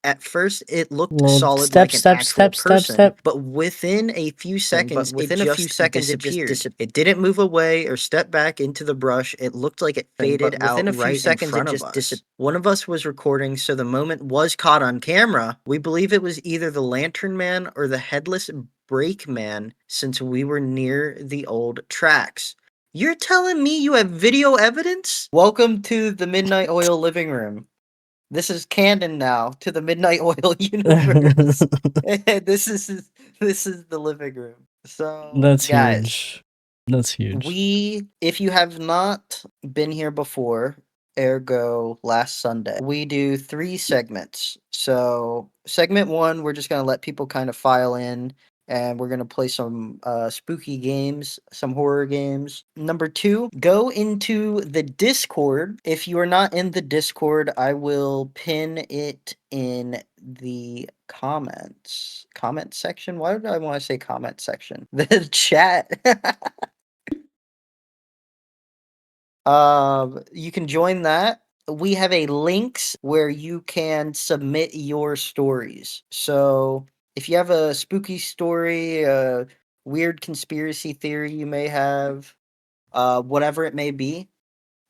At first, it looked Well, solid step, like an step, actual step, step, person, step. but within a few seconds, it just disappeared. It didn't move away or step back into the brush. It looked like it faded out within a few right in seconds, front of us. One of us was recording, so the moment was caught on camera. We believe it was either the Lantern Man or the Headless Brakeman, since we were near the old tracks. You're telling me you have video evidence? Welcome to the Midnight Oil living room. This is canon now to the Midnight Oil universe. this is the living room. So That's guys, huge. That's huge. if you have not been here before, ergo last Sunday, we do 3 segments. So segment 1, we're just gonna let people kind of file in and we're gonna play some spooky games, some horror games. Number 2, go into the Discord. If you are not in the Discord, I will pin it in the comment section. Why did I want to say comment section? The chat. You can join that. We have a links where you can submit your stories. So if you have a spooky story, a weird conspiracy theory you may have, whatever it may be,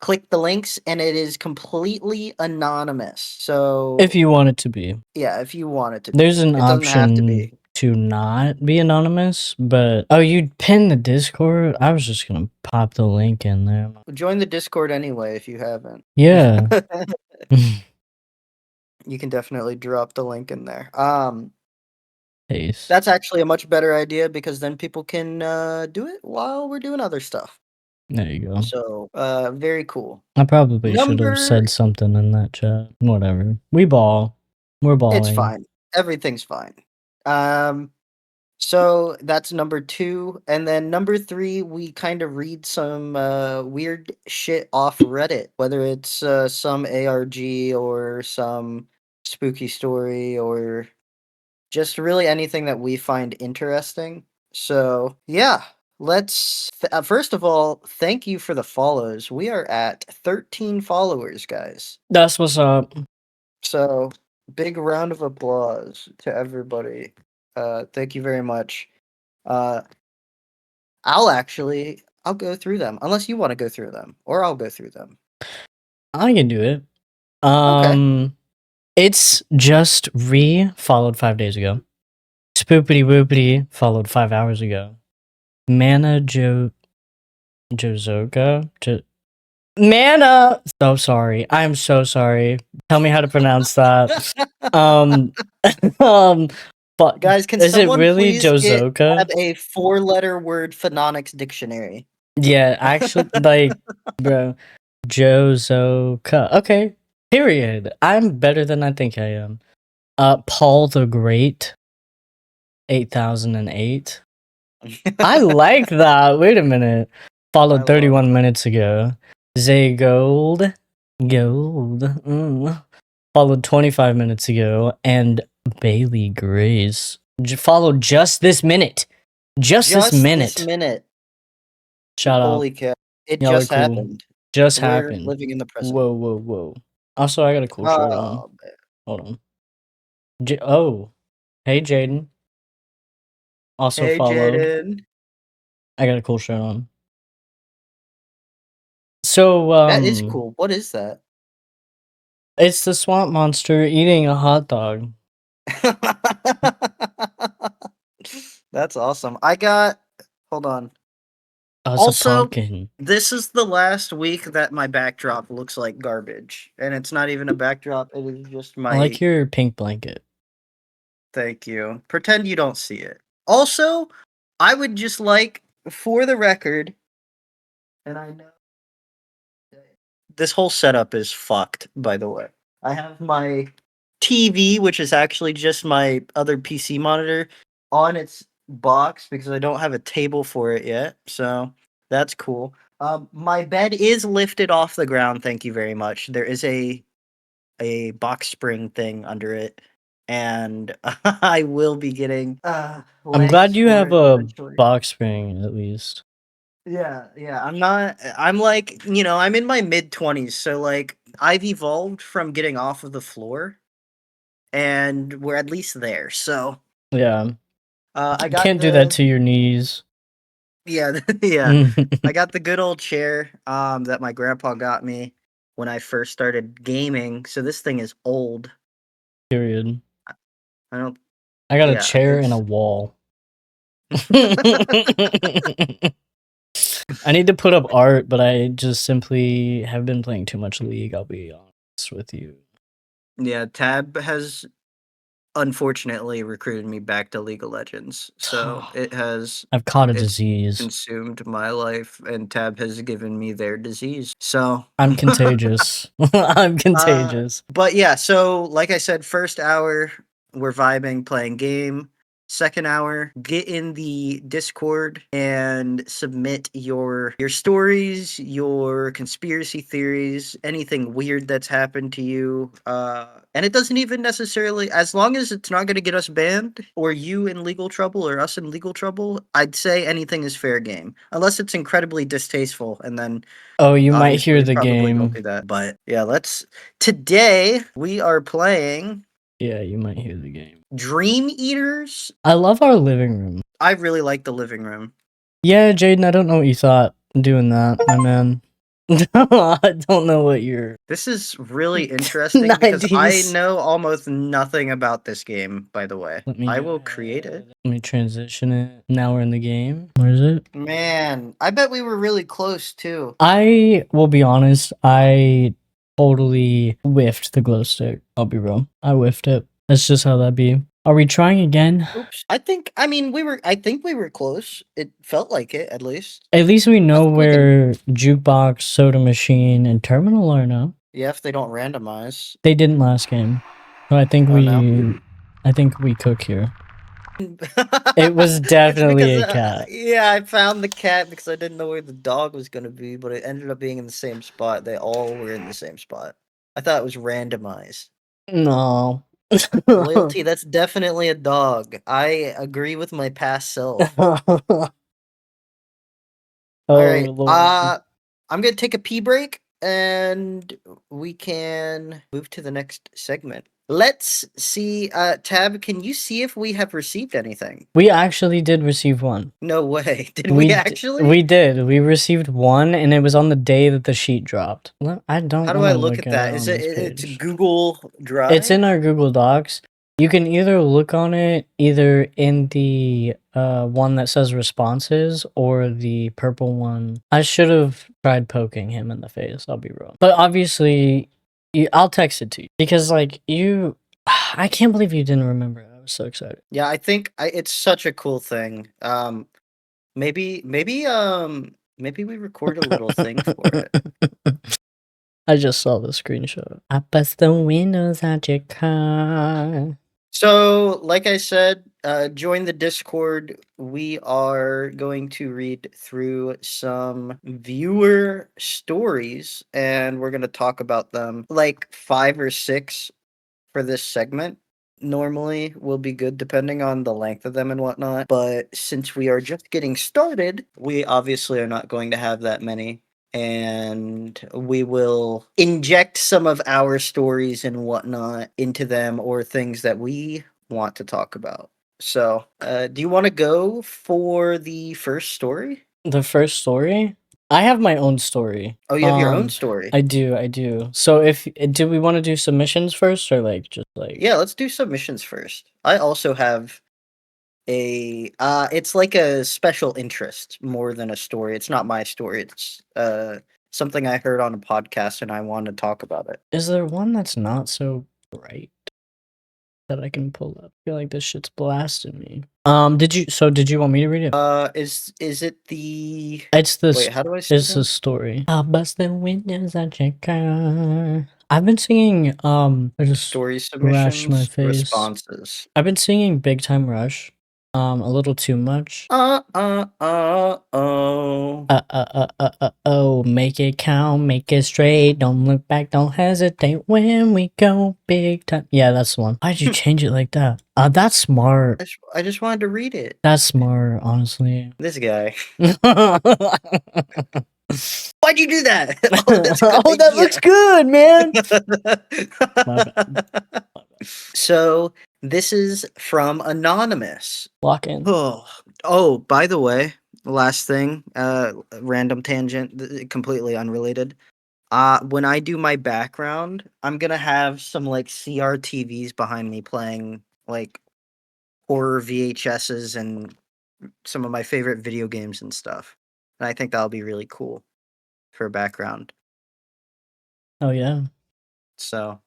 click the links and it is completely anonymous. So If you want it to be. yeah, if you want it to There's an it doesn't have to option be. to not be anonymous, but you'd pin the Discord? I was just gonna pop the link in there. Join the Discord anyway if you haven't. Yeah. You can definitely drop the link in there. Paste. That's actually a much better idea because then people can do it while we're doing other stuff. There you go. So, very cool. I probably should have Number said something in that chat. Whatever. We ball. We're balling. It's fine. Everything's fine. So that's number 2, and then number 3, we kind of read some weird shit off Reddit, whether it's some ARG or some spooky story or just really anything that we find interesting. So, yeah, let's first of all, thank you for the follows. We are at 13 followers, guys. That's what's up. So, big round of applause to everybody. Thank you very much. I'll go through them unless you want to go through them, or I'll go through them. I can do it. Okay. It's just followed 5 days ago. Spoopity Whoopity followed 5 hours ago. Mana Jozoka? Mana! So sorry. I'm so sorry. Tell me how to pronounce that. But Guys, can is it someone really please Jozoka? have a 4-letter word phonics dictionary? Yeah, actually, like, bro, Jozoka. Okay, period. I'm better than I think I am. Paul the Great, 8008. I like that. Wait a minute. Followed 31 minutes ago. Zay Gold. Followed 25 minutes ago. And Bailey Grace followed just this minute. Just this minute. Shout out. Holy cow. It Y'all just are cool. happened. Just We're happened. living in the present. Whoa. Also, I got a cool shirt on. Hold on. Hey, Jaden. Also hey, followed. Jaden. I got a cool shirt on. So, that is cool. What is that? It's the swamp monster eating a hot dog. That's awesome. Hold on. Also, this is the last week that my backdrop looks like garbage. And it's not even a backdrop, it is just my... I like your pink blanket. Thank you. Pretend you don't see it. Also, I would just like, for the record, and I know this whole setup is fucked, by the way. I have my TV, which is actually just my other PC monitor, on its box because I don't have a table for it yet. So that's cool. My bed is lifted off the ground. Thank you very much. There is a box spring thing under it, and I will be getting. I'm glad you have a box spring at least. Yeah. I'm like, I'm in my mid-20s, so like I've evolved from getting off of the floor and we're at least there. So yeah, I you got can't do that to your knees. yeah, yeah. I got the good old chair that my grandpa got me when I first started gaming. So this thing is old. Period. I don't I got a yeah, chair and a wall. I need to put up art, but I just simply have been playing too much League, I'll be honest with you. Yeah, Tab has unfortunately recruited me back to League of Legends. So I've caught a it's disease. consumed my life, and Tab has given me their disease. So I'm contagious. I'm contagious. But yeah, so like I said, first hour we're vibing, playing game. Second hour, get in the Discord and submit your stories, your conspiracy theories, anything weird that's happened to you. And it doesn't even necessarily, as long as it's not going to get us banned or you in legal trouble or us in legal trouble, I'd say anything is fair game, unless it's incredibly distasteful, and then Oh, you might obviously hear we the probably game. don't do that. But yeah, today we are playing. Yeah, you might hear the game. Dream Eaters. I love our living room. I really like the living room. Yeah, Jaden, I don't know what you thought doing that, my man. I don't know what you're. This is really interesting because 90s. I know almost nothing about this game, by the way. I will create it. Let me transition it. Now we're in the game. Where is it? Man, I bet we were really close too. I will be honest, I totally whiffed the glow stick. I'll be real. I whiffed it. That's just how that be. Are we trying again? Oops. I think we were close. It felt like it, at least. At least we know where jukebox, soda machine, and terminal are now. Yeah, if they don't randomize. They didn't last game. So I think we cook here. It was definitely a cat. Yeah, I found the cat because I didn't know where the dog was going to be, but it ended up being in the same spot. They all were in the same spot. I thought it was randomized. No. Loyalty, that's definitely a dog. I agree with my past self. Oh, Alright, Lord. I'm gonna take a pee break, and we can move to the next segment. Let's see, Tab, can you see if we have received anything? We actually did receive one. No way. Did we actually? We did. We received one, and it was on the day that the sheet dropped. I don't. How do I look at that? Is it's Google Drive? It's in our Google Docs. You can either look on it either in the one that says responses or the purple one. I should have tried poking him in the face. I'll be wrong, but obviously, I'll text it to you because like you, I can't believe you didn't remember. I was so excited. Yeah, I think it's such a cool thing. Maybe we record a little thing for it. I just saw the screenshot. I bust the windows out your car. So, like I said, join the Discord. We are going to read through some viewer stories, and we're going to talk about them, like 5 or 6 for this segment. Normally will be good depending on the length of them and whatnot, but since we are just getting started, we obviously are not going to have that many, and we will inject some of our stories and whatnot into them, or things that we want to talk about. So, do you want to go for the first story? The first story? I have my own story. Oh, you have your own story? I do. So do we want to do submissions first, or like just like... Yeah, let's do submissions first. I also have it's like a special interest more than a story. It's not my story. It's something I heard on a podcast and I want to talk about it. Is there one that's not so bright that I can pull up? I feel like this shit's blasting me. Did you want me to read it? Is it the... It's the... Wait, how do I say It's the story. I'll bust the windows out your car. I've been singing, I just story submissions, my face. Responses. I've been singing Big Time Rush, a little too much. Make it count, make it straight, don't look back, don't hesitate when we go big time. Yeah, that's the one. Why'd you change it like that? That's smart. I just wanted to read it. That's smart, honestly. This guy. Why'd you do that? Oh, that looks good, man. My bad. So this is from Anonymous. Lock in. Oh, by the way, last thing, random tangent, completely unrelated. When I do my background, I'm gonna have some like CRTVs behind me playing like horror VHSs and some of my favorite video games and stuff. And I think that'll be really cool for background. Oh yeah. So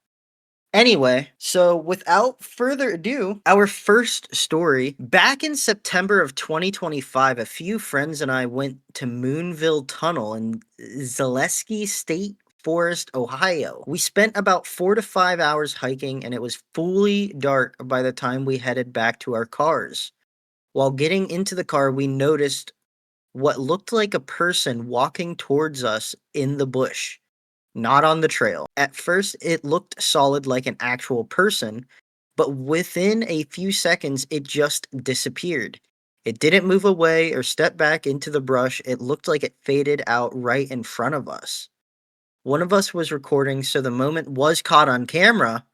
anyway, so without further ado, our first story. Back in September of 2025, a few friends and I went to Moonville Tunnel in Zaleski State Forest, Ohio. We spent about 4 to 5 hours hiking, and it was fully dark by the time we headed back to our cars. While getting into the car, we noticed what looked like a person walking towards us in the bush, not on the trail. At first, it looked solid like an actual person, but within a few seconds, it just disappeared. It didn't move away or step back into the brush. It looked like it faded out right in front of us. One of us was recording, so the moment was caught on camera.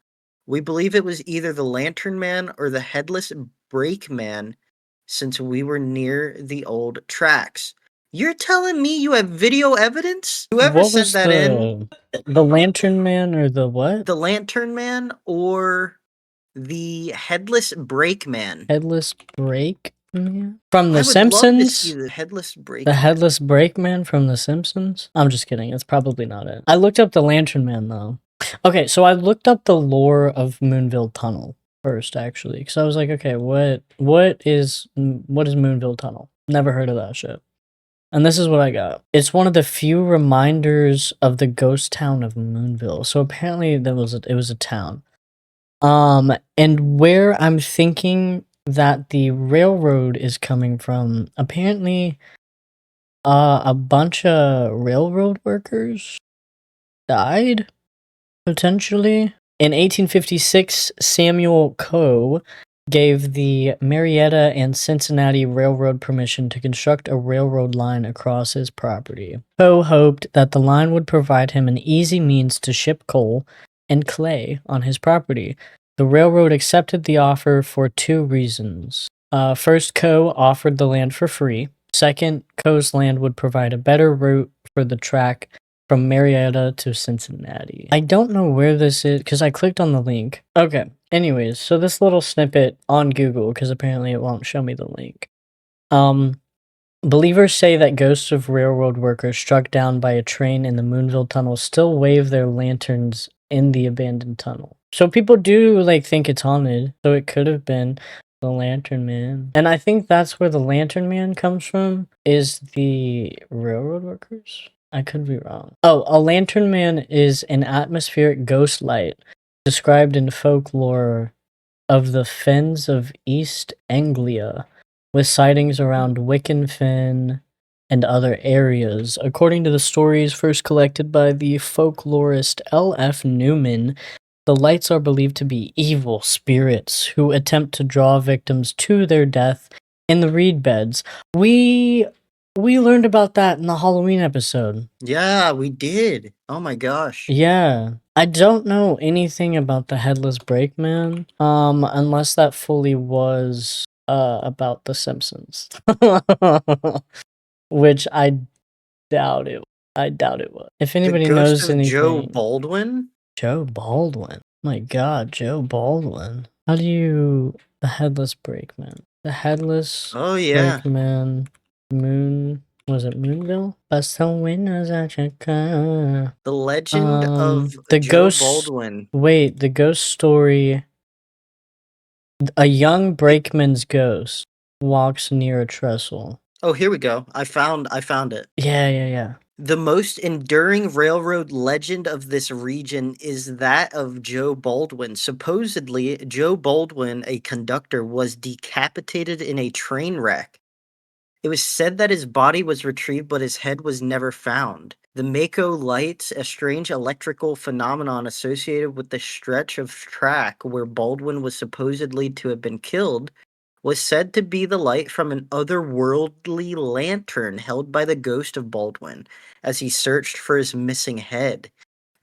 We believe it was either the Lantern Man or the Headless Brakeman, since we were near the old tracks. You're telling me you have video evidence? Whoever What sent was that in, the Lantern Man or the what? the Lantern Man or the Headless Brakeman? Headless Brakeman from I The would love to see Simpsons? the Headless The Brakeman. Headless Brakeman from The Simpsons? I'm just kidding. It's probably not it. I looked up the Lantern Man though. Okay, so I looked up the lore of Moonville Tunnel first, actually, because I was like, okay, what is Moonville Tunnel? Never heard of that shit. And this is what I got. It's one of the few reminders of the ghost town of Moonville. So apparently it was a town. And where I'm thinking that the railroad is coming from, apparently, a bunch of railroad workers died, potentially. In 1856, Samuel Coe gave the Marietta and Cincinnati Railroad permission to construct a railroad line across his property. Coe hoped that the line would provide him an easy means to ship coal and clay on his property. The railroad accepted the offer for two reasons. First, Coe offered the land for free. Second, Coe's land would provide a better route for the track from Marietta to Cincinnati. I don't know where this is because I clicked on the link. Okay, anyways, so this little snippet on Google, because apparently it won't show me the link. Believers say that ghosts of railroad workers struck down by a train in the Moonville Tunnel still wave their lanterns in the abandoned tunnel. So people do like think it's haunted. So it could have been the Lantern Man. And I think that's where the Lantern Man comes from, is the railroad workers. I could be wrong. Oh, a Lantern Man is an atmospheric ghost light described in folklore of the fens of East Anglia, with sightings around Wicken Fen and other areas. According to the stories first collected by the folklorist L.F. Newman, the lights are believed to be evil spirits who attempt to draw victims to their death in the reed beds. We learned about that in the Halloween episode. Yeah, we did. Oh my gosh. Yeah. I don't know anything about the Headless Brakeman, unless that fully was about The Simpsons. Which I doubt it. I doubt it was. If The anybody ghost knows of Joe anything. Baldwin? Joe Baldwin. My god, Joe Baldwin. How do you the Headless Brakeman? The Headless Oh yeah. Brakeman Moon was it Moonville? Bust the windows out your car. The Legend of The Joe ghost. Baldwin. Wait, the ghost story. A young brakeman's ghost walks near a trestle. Oh, here we go. I found it. Yeah. The most enduring railroad legend of this region is that of Joe Baldwin. Supposedly, Joe Baldwin, a conductor, was decapitated in a train wreck. It was said that his body was retrieved, but his head was never found. The Mako lights, a strange electrical phenomenon associated with the stretch of track where Baldwin was supposedly to have been killed, was said to be the light from an otherworldly lantern held by the ghost of Baldwin as he searched for his missing head.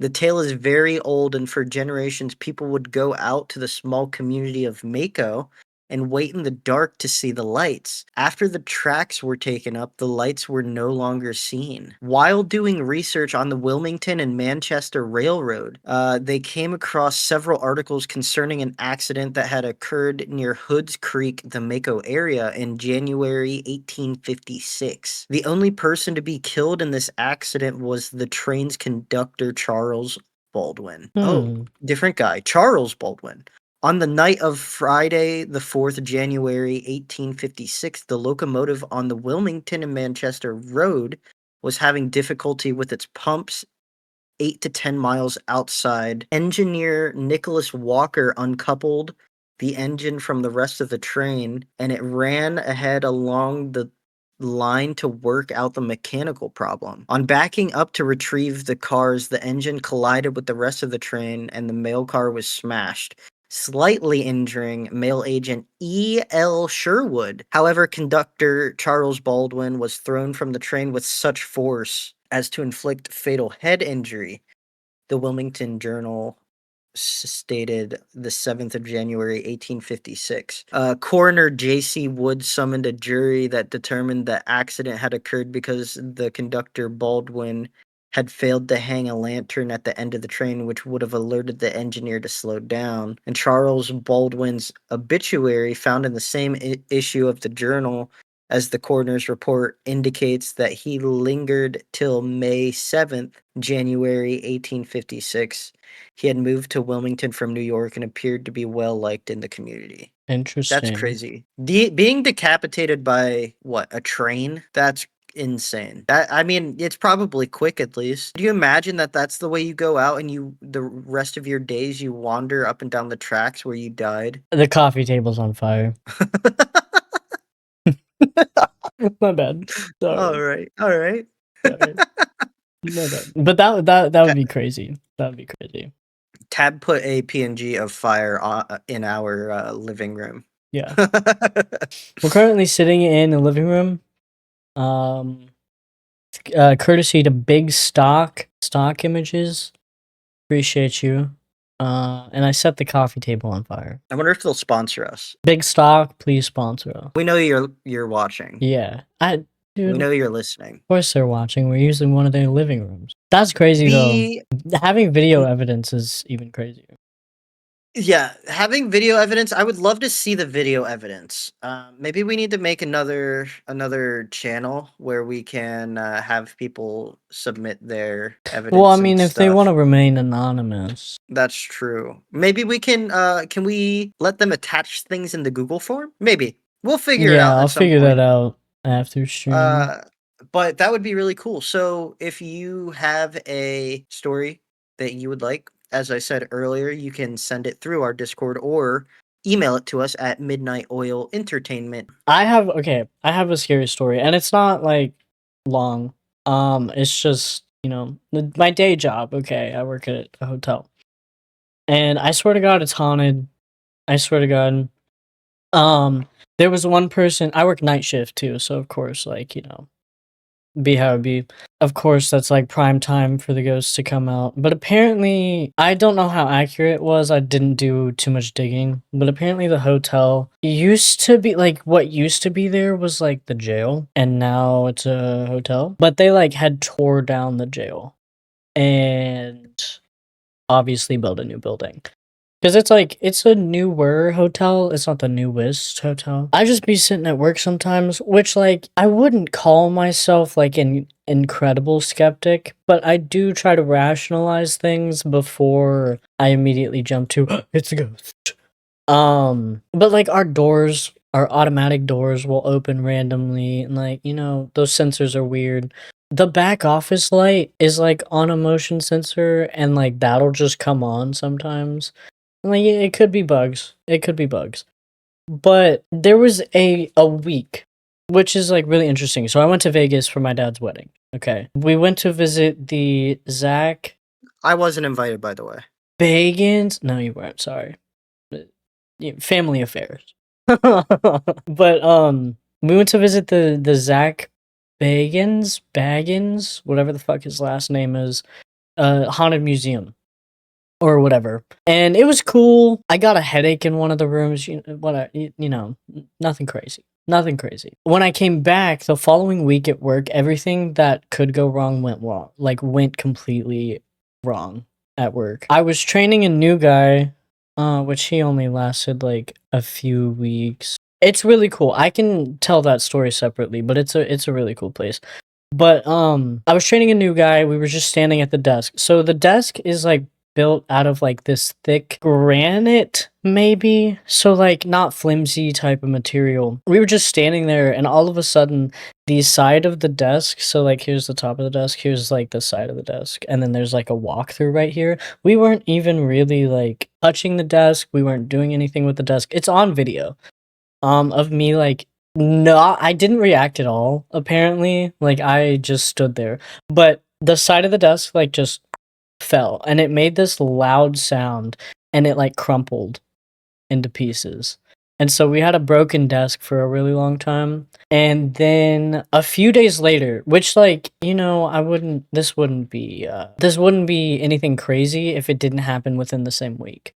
The tale is very old, and for generations, people would go out to the small community of Mako and wait in the dark to see the lights. After the tracks were taken up, the lights were no longer seen. While doing research on the Wilmington and Manchester Railroad, they came across several articles concerning an accident that had occurred near Hoods Creek, the Mako area, in January 1856. The only person to be killed in this accident was the train's conductor, Charles Baldwin. Oh, different guy, Charles Baldwin. On the night of Friday, the 4th of January, 1856, the locomotive on the Wilmington and Manchester Road was having difficulty with its pumps 8 to 10 miles outside. Engineer Nicholas Walker uncoupled the engine from the rest of the train, and it ran ahead along the line to work out the mechanical problem. On backing up to retrieve the cars, the engine collided with the rest of the train, and the mail car was smashed, slightly injuring mail agent E.L. Sherwood. However, conductor Charles Baldwin was thrown from the train with such force as to inflict fatal head injury. The Wilmington Journal stated the 7th of January, 1856. Coroner J.C. Wood summoned a jury that determined the accident had occurred because the conductor Baldwin had failed to hang a lantern at the end of the train, which would have alerted the engineer to slow down. And Charles Baldwin's obituary, found in the same issue of the Journal as the coroner's report, indicates that he lingered till May 7th, January 1856. He had moved to Wilmington from New York and appeared to be well liked in the community. Interesting. That's crazy. Being decapitated by what, a train? That's insane. I mean, it's probably quick at least. Do you imagine that that's the way you go out and you the rest of your days you wander up and down the tracks where you died? The coffee table's on fire. My bad. Sorry. All right. Sorry. My bad. But that would be crazy. That would be crazy. Tab put a PNG of fire in our living room. Yeah. We're currently sitting in the living room. Courtesy to Big Stock Images. Appreciate you. And I set the coffee table on fire. I wonder if they'll sponsor us. Big Stock, please sponsor us. We know you're watching. Yeah. Dude, we know you're listening. Of course they're watching. We're using one of their living rooms. That's crazy though. Having video evidence is even crazier. Yeah, having video evidence. I would love to see the video evidence. Maybe we need to make another channel where we can have people submit their evidence. Well, I mean, if they want to remain anonymous. That's true. Maybe we can we let them attach things in the Google form? Maybe. We'll figure it out. Yeah, I'll figure that out after stream. But that would be really cool. So if you have a story that you would like, as I said earlier, you can send it through our Discord or email it to us at Midnight Oil Entertainment. I have a scary story, and it's not like long. It's just, my day job. Okay, I work at a hotel, and I swear to God, it's haunted. I swear to God. There was one person. I work night shift too, so of course, be how it be. Of course, that's like prime time for the ghosts to come out. But apparently, I don't know how accurate it was. I didn't do too much digging. But apparently, the hotel used to be what used to be there was like the jail, and now it's a hotel. But they had tore down the jail and obviously built a new building. Because it's a newer hotel. It's not the newest hotel. I just be sitting at work sometimes, which, I wouldn't call myself, an incredible skeptic, but I do try to rationalize things before I immediately jump to, it's a ghost. But, our doors, our automatic doors will open randomly, and, those sensors are weird. The back office light is, on a motion sensor, and, that'll just come on sometimes. It could be bugs. It could be bugs. But there was a week, which is really interesting. So I went to Vegas for my dad's wedding. Okay. We went to visit the Zach. I wasn't invited, by the way. Bagans? No, you weren't. Sorry. Family affairs. But we went to visit the Zach Baggins, whatever the fuck his last name is. haunted museum or whatever. And it was cool. I got a headache in one of the rooms, nothing crazy. Nothing crazy. When I came back the following week at work, everything that could go wrong went wrong. Like went completely wrong at work. I was training a new guy, which he only lasted like a few weeks. It's really cool. I can tell that story separately, but it's a really cool place. But I was training a new guy. We were just standing at the desk. So the desk is like built out of like this thick granite, maybe. So like not flimsy type of material. We were just standing there, and all of a sudden, the side of the desk. So like here's the top of the desk. Here's like the side of the desk, and then there's like a walkthrough right here. We weren't even really like touching the desk. We weren't doing anything with the desk. It's on video. Of me like no, I didn't react at all, apparently. Like I just stood there. But the side of the desk like just fell, and it made this loud sound, and it like crumpled into pieces. And so we had a broken desk for a really long time. And then a few days later, which like, I wouldn't this wouldn't be anything crazy if it didn't happen within the same week.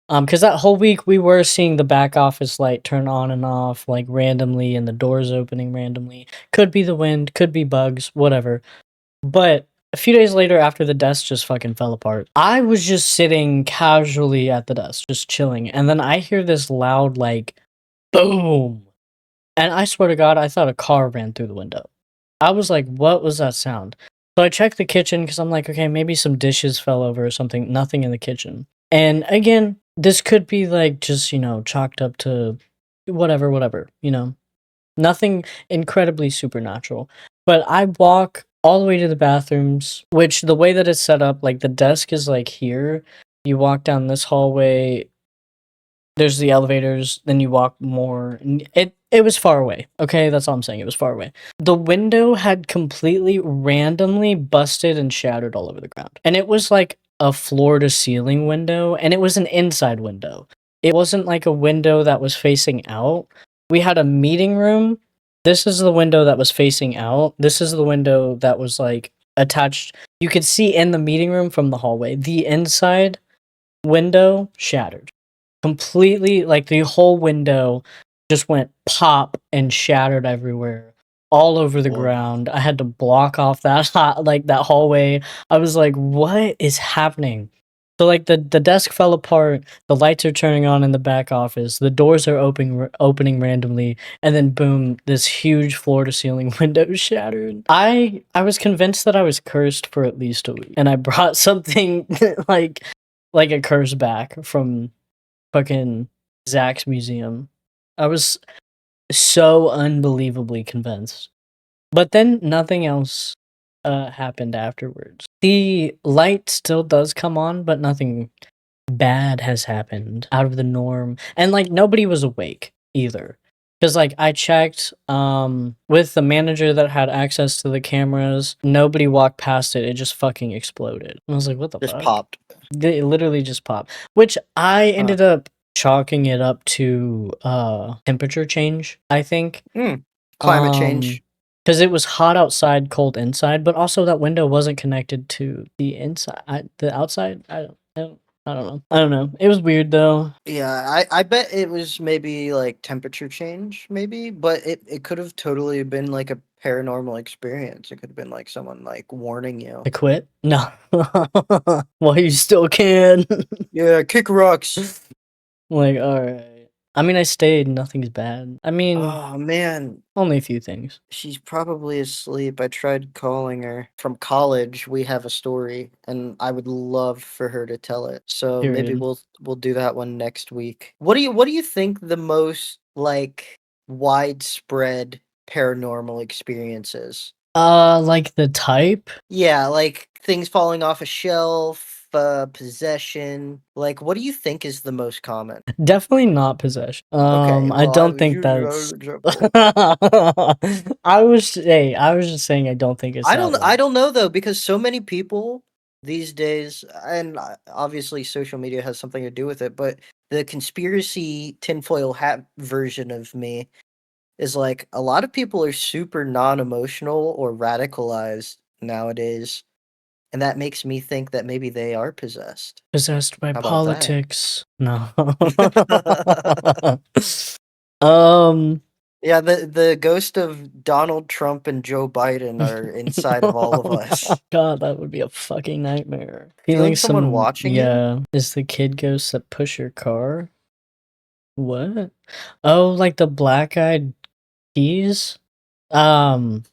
Because that whole week we were seeing the back office light turn on and off like randomly, and the doors opening randomly. Could be the wind, could be bugs, whatever. But a few days later, after the desk just fucking fell apart, I was just sitting casually at the desk, just chilling, and then I hear this loud like boom, and I swear to God, I thought a car ran through the window. I was like, "What was that sound?" So I checked the kitchen because I'm like, okay, maybe some dishes fell over or something. Nothing in the kitchen. And again, this could be like just, chalked up to whatever, Nothing incredibly supernatural. But I walk all the way to the bathrooms, which the way that it's set up, like the desk is like here. You walk down this hallway, there's the elevators, then you walk more. And it was far away. Okay, that's all I'm saying. It was far away. The window had completely randomly busted and shattered all over the ground. And it was like a floor to ceiling window, and it was an inside window. It wasn't like a window that was facing out. We had a meeting room. This is the window that was facing out. This is the window that was like attached. You could see in the meeting room from the hallway. The inside window shattered completely, like the whole window just went pop and shattered everywhere, all over the Whoa. ground. I had to block off that like that hallway. I was like, what is happening? So like the desk fell apart, the lights are turning on in the back office, the doors are opening randomly, and then boom, this huge floor to ceiling window shattered. I was convinced that I was cursed for at least a week, and I brought something like a curse back from fucking Zach's museum. I was so unbelievably convinced. But then nothing else happened afterwards. The light still does come on, but nothing bad has happened out of the norm. And like nobody was awake either. Cuz like I checked with the manager that had access to the cameras, nobody walked past it. It just fucking exploded. I was like, what the Just fuck? popped. It literally just popped. Which I ended up chalking it up to temperature change, I think. Climate change. Because it was hot outside, cold inside, but also that window wasn't connected to the inside, the outside. I don't know. It was weird though. Yeah, I bet it was maybe like temperature change, maybe, but it could have totally been like a paranormal experience. It could have been like someone like warning you. I quit. No. Well, you still can. Yeah, kick rocks. Like, all right. I mean, I stayed. Nothing's bad. I mean, Oh man, only a few things. she's probably asleep. I tried calling her from college. We have a story, and I would love for her to tell it. So maybe Period. we'll do that one next week. What do you think the most like widespread paranormal experiences? Like the type. Yeah, like things falling off a shelf, possession. Like, what do you think is the most common? Definitely not possession. Okay, I well, I don't was think using that as that's. an example. I was just saying I don't think it's I that don't I way. don't know though because so many people these days, and obviously social media has something to do with it, but the conspiracy tinfoil hat version of me is like a lot of people are super non-emotional or radicalized nowadays. And that makes me think that maybe they are possessed. Possessed by How about that? politics. No. um Yeah, the ghost of Donald Trump and Joe Biden are inside of all of us. God, that would be a fucking nightmare. Feeling someone watching you? Yeah. Is the kid ghost that push your car? What? Oh, like the black-eyed peas? Um,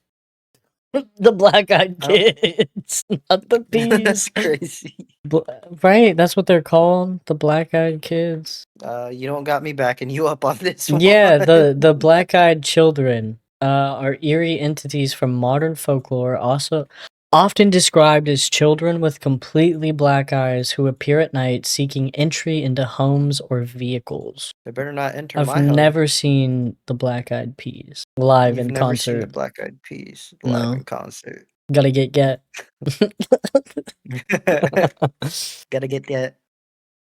the black-eyed Huh? kids, not the That's peas. crazy. Bl- right, that's what they're called, the black-eyed kids. You don't got me backing you up on this Yeah, one. the black-eyed children are eerie entities from modern folklore, also often described as children with completely black eyes who appear at night seeking entry into homes or vehicles. They better not enter I've my home. never seen the Black-Eyed Peas live You've in never seen the concert. Black Eyed Peas live No, in concert. gotta get. Gotta get that.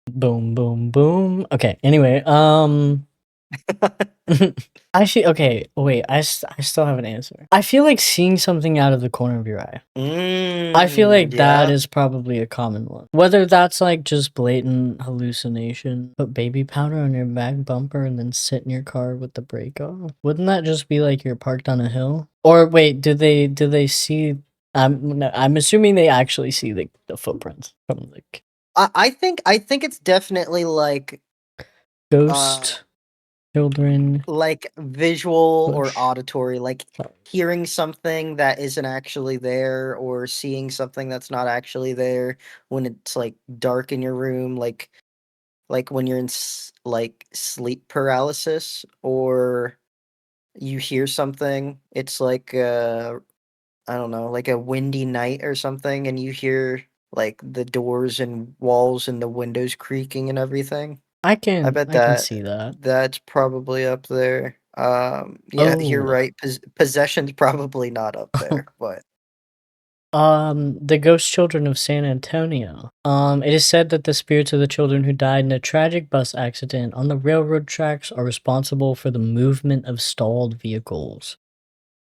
Boom, boom, boom. Okay. Anyway, actually, okay. Wait, I still have an answer. I feel like seeing something out of the corner of your eye. I feel like that Yeah. is probably a common one. Whether that's like just blatant hallucination, put baby powder on your back bumper and then sit in your car with the brake off. Wouldn't that just be like you're parked on a hill? Or wait, do they see? I'm assuming they actually see the footprints from like I think it's definitely ghost children. like visual or Push. auditory, like hearing something that isn't actually there or seeing something that's not actually there when it's like dark in your room, like when you're in like sleep paralysis, or you hear something, it's like I don't know, like a windy night or something, and you hear like the doors and walls and the windows creaking and everything. I bet I can see that. that's probably up there. Yeah, you're Oh. right. Possession's probably not up there, but The ghost children of San Antonio. It is said that the spirits of the children who died in a tragic bus accident on the railroad tracks are responsible for the movement of stalled vehicles.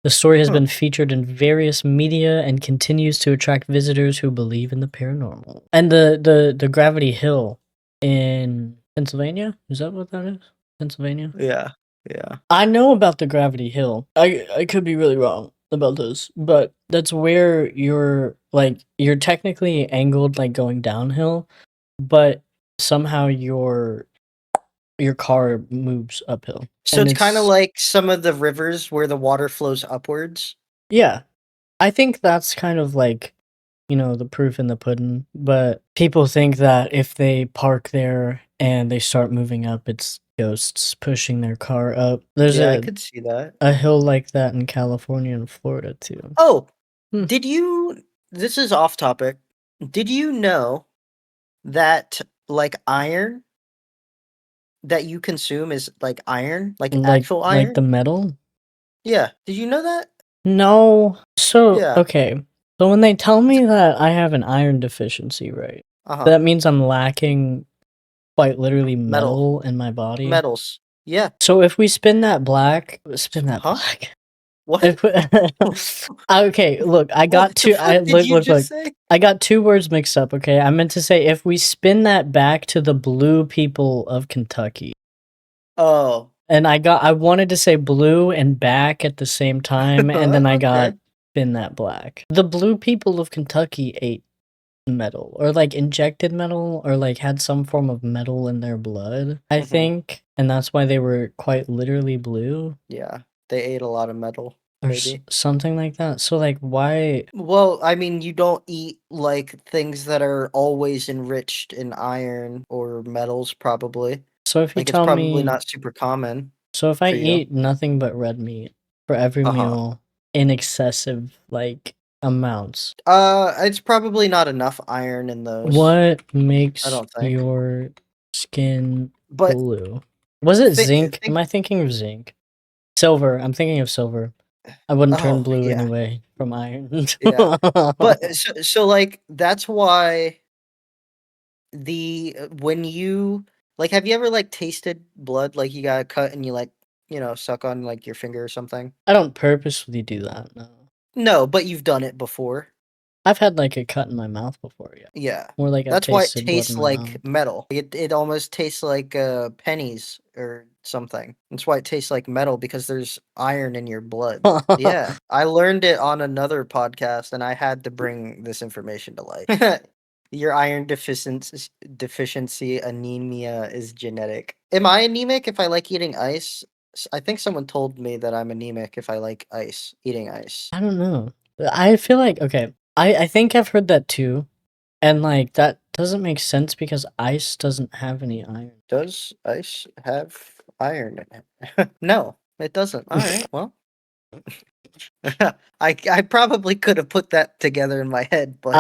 The story has huh. been featured in various media and continues to attract visitors who believe in the paranormal. And the Gravity Hill in Pennsylvania? Is that what that is? Pennsylvania? Yeah, yeah. I know about the Gravity Hill. I could be really wrong about this, but that's where you're technically angled like going downhill, but somehow your car moves uphill. So And it's kind of it's like some of the rivers where the water flows upwards. yeah. I think that's kind of like, the proof in the pudding, but people think that if they park there and they start moving up, it's ghosts pushing their car up. There's Yeah, I a could see that. a hill like that in California and Florida too. Oh, Hmm. did you? This is off topic. Did you know that like iron that you consume is like iron, like actual Like the iron? metal? Yeah. Did you know that? No. So, Yeah. okay. So when they tell me that I have an iron deficiency, right? Uh-huh. That means I'm lacking quite literally Metal. metal in my body. Metals. Yeah. So if we spin that Huh? black. What? If okay, look, I What got the two. I fuck did you look. just say? I got two words mixed up. Okay, I meant to say if we spin that back to the blue people of Kentucky. Oh. And I wanted to say blue and back at the same time, and then I got Okay. spin that black. The blue people of Kentucky ate metal, or like injected metal, or like had some form of metal in their blood, I Mhm. think, and that's why they were quite literally blue, Yeah. They ate a lot of metal, or maybe. something like that. So like, why? Well, I mean, you don't eat like things that are always enriched in iron or metals, probably. So if you Like it's tell probably me, not super common so if I for you. eat nothing but red meat for every Uh-huh. meal in excessive like amounts. It's probably not enough iron in those. What I makes don't think. your skin But blue? Was it zinc? Am think I thinking of zinc? Silver. I'm thinking of silver. I wouldn't turn oh, blue yeah. anyway from iron. Yeah. But so like that's why the when you like have you ever like tasted blood, like you got a cut and you like, suck on like your finger or something? I don't purposely do that. No. No, but you've done it before. I've had like a cut in my mouth before, yeah. Yeah. Or like I've That's why it tasted blood tastes in my mouth. like metal. It almost tastes like pennies or something. That's why it tastes like metal, because there's iron in your blood. Yeah. I learned it on another podcast and I had to bring this information to light. Your iron deficiency anemia is genetic. Am I anemic if I like eating ice? I think someone told me that I'm anemic if I like ice, eating ice. I don't know. I feel like okay. I think I've heard that too. And like that doesn't make sense because ice doesn't have any iron. Does ice have iron in it? No, it doesn't. All right. Well, I probably could have put that together in my head, but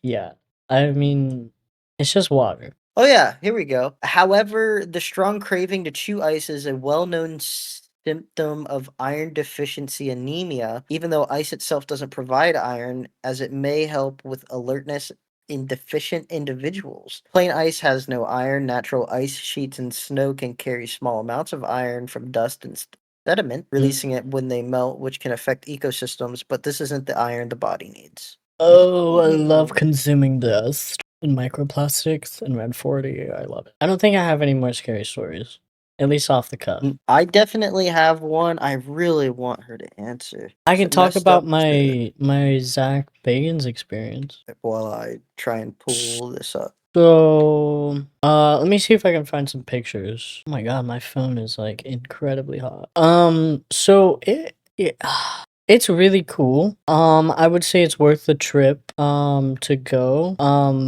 Yeah. I mean, it's just water. Oh yeah, here we go. However, the strong craving to chew ice is a well-known symptom of iron deficiency anemia, even though ice itself doesn't provide iron, as it may help with alertness in deficient individuals. Plain ice has no iron. Natural ice sheets and snow can carry small amounts of iron from dust and sediment, releasing it when they melt, which can affect ecosystems, but this isn't the iron the body needs. Oh, I love consuming dust and microplastics and Red 40. I love it. I don't think I have any more scary stories, at least off the cuff. I definitely have one. I really want her to answer. I Is can it talk messed about up to- my Zach Bagans experience. while I try and pull this up? So, let me see if I can find some pictures. Oh my god, my phone is like incredibly hot. So it's really cool. I would say it's worth the trip to go.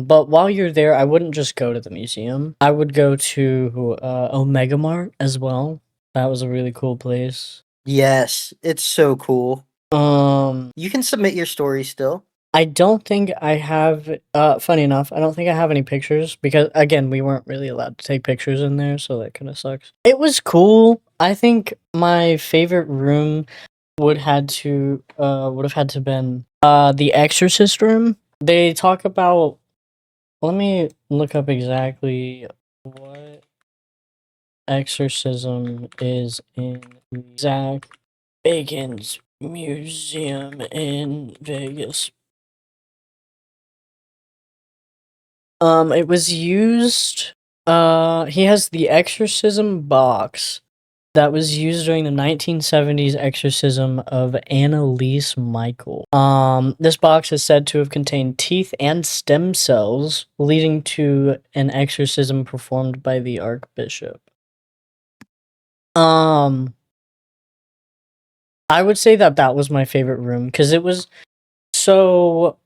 But while you're there, I wouldn't just go to the museum. I would go to Omega Mart as well. That was a really cool place. Yes, it's so cool. Um, You can submit your story still. I don't think I have funny enough, I don't think I have any pictures because again, we weren't really allowed to take pictures in there, so that kind of sucks. It was cool. I think my favorite room would have had to been the Exorcist room. They talk about, let me look up exactly what exorcism is in Zach Bacon's museum in Vegas. It was used. He has the exorcism box that was used during the 1970s exorcism of Annalise Michael. This box is said to have contained teeth and stem cells, leading to an exorcism performed by the Archbishop. I would say that that was my favorite room because it was so.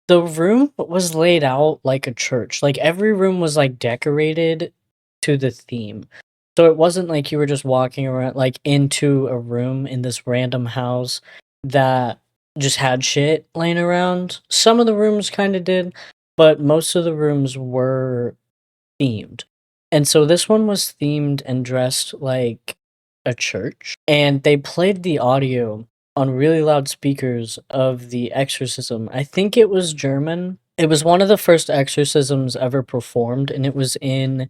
The room was laid out like a church. Like every room was like decorated to the theme. So it wasn't like you were just walking around like into a room in this random house that just had shit laying around. Some of the rooms kind of did, but most of the rooms were themed. And so this one was themed and dressed like a church. And they played the audio on really loud speakers of the exorcism. I think it was German. It was one of the first exorcisms ever performed, and it was in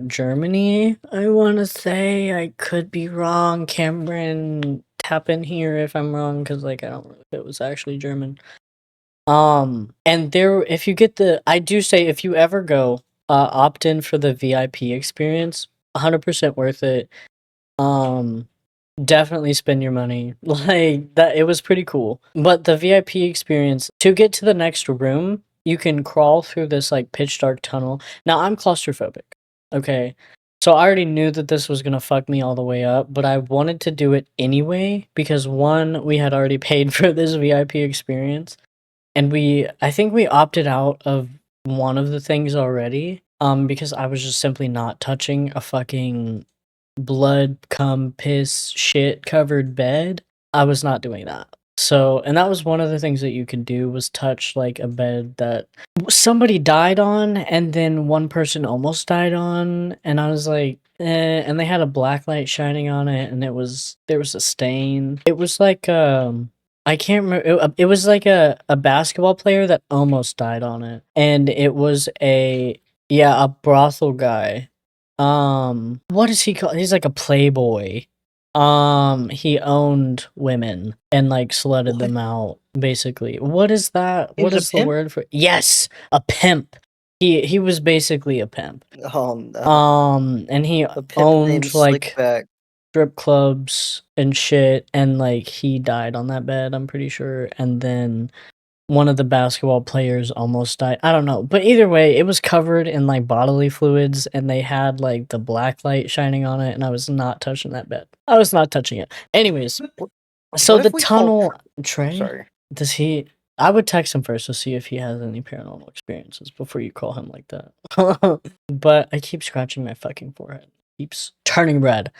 Germany, I want to say. I could be wrong. Cameron, tap in here if I'm wrong, because like I don't know if it was actually German. And there, if you get the, I do say if you ever go, opt in for the VIP experience. 100% worth it. Definitely spend your money. Like that, it was pretty cool. But the VIP experience, to get to the next room, you can crawl through this like pitch dark tunnel. Now I'm claustrophobic. Okay. So I already knew that this was gonna fuck me all the way up, but I wanted to do it anyway because one, we had already paid for this VIP experience, and I think we opted out of one of the things already. Because I was just simply not touching a fucking blood, cum, piss, shit covered bed. I was not doing that. So, and that was one of the things that you could do was touch like a bed that somebody died on and then one person almost died on, and I was like, and they had a black light shining on it and there was a stain. It was like I can't remember. It was like a basketball player that almost died on it, and it was a brothel guy. What is he called? He's like a playboy. He owned women and like slutted What? them out, basically. What is that? He What was a is the pimp? word for? Yes, a pimp. He was basically a pimp. Oh no. And he A pimp named owned like Slickback. strip clubs and shit, and like he died on that bed, I'm pretty sure. And then one of the basketball players almost died. I don't know. But either way, it was covered in like bodily fluids and they had like the black light shining on it, and I was not touching that bed. I was not touching it. Anyways, so What the if we called tunnel I'm Trey, sorry. does he I would text him first to see if he has any paranormal experiences before you call him like that. But I keep scratching my fucking forehead. Keeps turning red.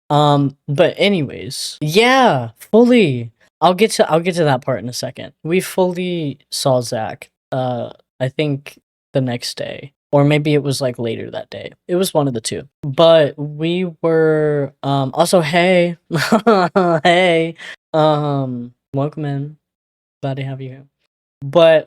But anyways, yeah, fully. I'll get to that part in a second. We fully saw Zach. I think the next day, or maybe it was like later that day. It was one of the two. But we were also hey, hey, welcome in. Glad to have you here. But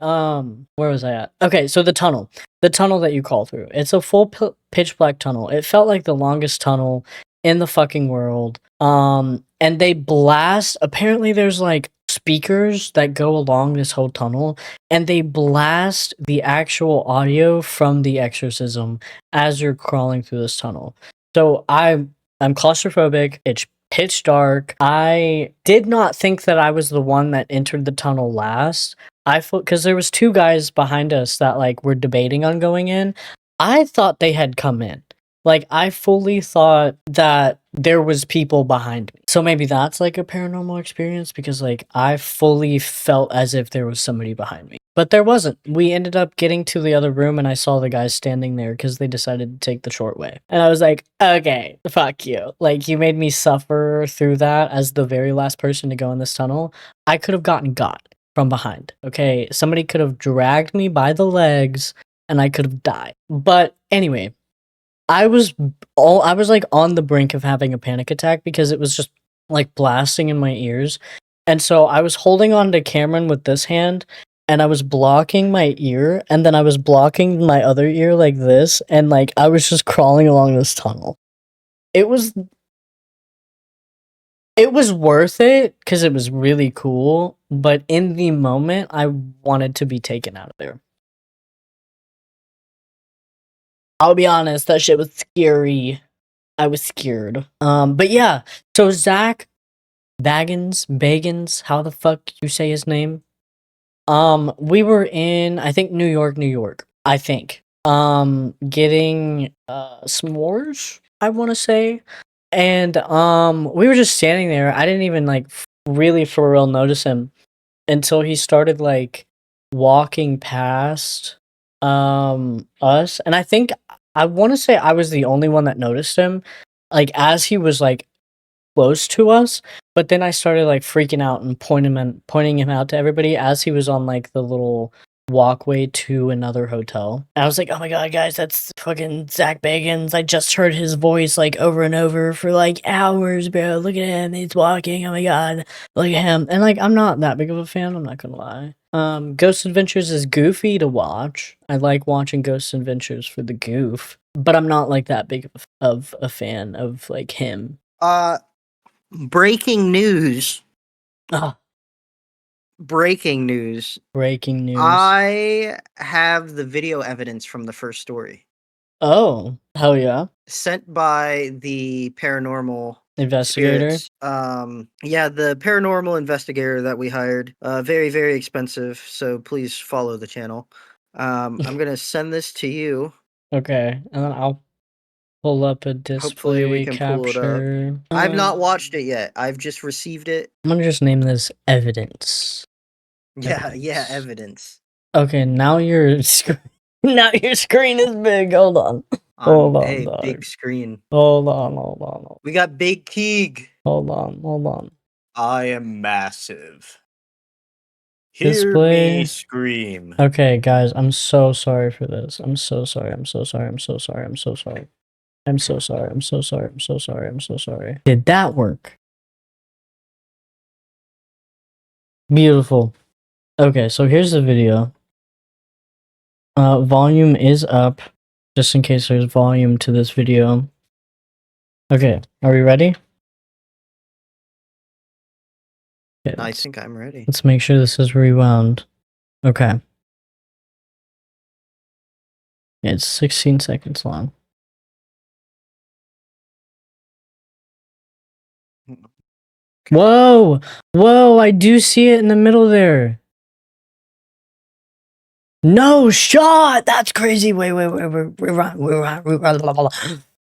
where was I at? Okay, so the tunnel. The tunnel that you call through. It's a full pitch black tunnel. It felt like the longest tunnel in the fucking world. And they blast, apparently there's like speakers that go along this whole tunnel, and they blast the actual audio from the exorcism as you're crawling through this tunnel. So I'm claustrophobic. It's pitch dark. I did not think that I was the one that entered the tunnel last. I thought, because there was two guys behind us that like were debating on going in. I thought they had come in. Like I fully thought that there was people behind me. So maybe that's like a paranormal experience, because like I fully felt as if there was somebody behind me. But there wasn't. We ended up getting to the other room and I saw the guys standing there because they decided to take the short way. And I was like, okay, fuck you. Like you made me suffer through that as the very last person to go in this tunnel. I could have gotten got from behind. Okay, somebody could have dragged me by the legs and I could have died. But anyway, I was like on the brink of having a panic attack because it was just like blasting in my ears. And so I was holding on to Cameron with this hand and I was blocking my ear, and then I was blocking my other ear like this, and like I was just crawling along this tunnel. It was worth it because it was really cool, but in the moment I wanted to be taken out of there. I'll be honest, that shit was scary. I was scared. But yeah, so Zach Bagans, how the fuck you say his name? We were in, I think, New York, I think. Getting s'mores, I want to say. And we were just standing there. I didn't even like really for real notice him until he started like walking past us, and I think I want to say I was the only one that noticed him like as he was like close to us, but then I started like freaking out and pointing him out to everybody as he was on like the little walkway to another hotel. And I was like, "Oh my god, guys, that's fucking Zach Bagans. I just heard his voice like over and over for like hours, bro. Look at him, he's walking. Oh my god, look at him." And like, I'm not that big of a fan. I'm not gonna lie. Ghost Adventures is goofy to watch. I like watching Ghost Adventures for the goof, but I'm not like that big of a fan of like him. Breaking news. Ah, Breaking news. breaking news. I have the video evidence from the first story. Oh, hell yeah. Sent by the paranormal Investigator. spirits. Yeah, the paranormal investigator that we hired. Very, very expensive, so please follow the channel. I'm gonna send this to you. Okay, and then I'll pull up a Hopefully we display can pull it up. capture. I've not watched it yet. I've just received it. I'm gonna just name this evidence. Yeah, evidence. Okay, now your now your screen is big. Hold on. Hold on, dog. Big screen. Hold on. We got Big Keeg. Hold on. I am massive. Hear Display. me scream. Okay, guys, I'm so sorry for this. I'm so sorry. I'm so sorry. I'm so sorry. I'm so sorry. I'm so sorry. I'm so sorry. I'm so sorry. I'm so sorry. Did that work? Beautiful. Okay, so here's the video. Volume is up, just in case there's volume to this video. Okay, are we ready? Okay, I think I'm ready. let's make sure this is rewound. Okay. It's 16 seconds long. Whoa! Whoa, I do see it in the middle there. No shot! That's crazy. Wait.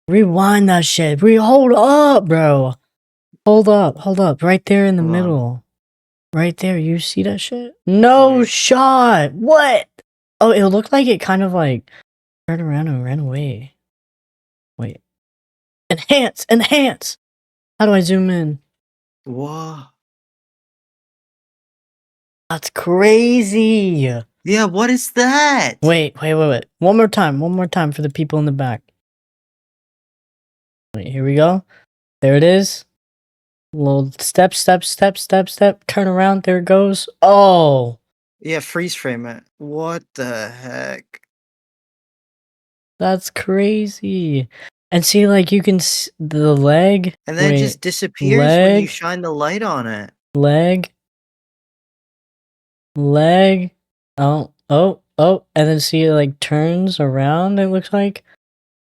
Rewind that shit. Hold up, bro. Hold up. Right there in the Hold on. middle. Right there. You see that shit? No shot. What? Oh, it looked like it kind of like turned around and ran away. Wait. Enhance. How do I zoom in? Whoa. That's crazy. Yeah, what is that? Wait. One more time for the people in the back. Wait, here we go. There it is. Little step. Turn around. There it goes. Oh, Yeah, freeze frame it. What the heck? that's crazy. And see, like, you can the leg. And then it just disappears when you shine the light on it. Leg. Oh. And then see, it like turns around, it looks like.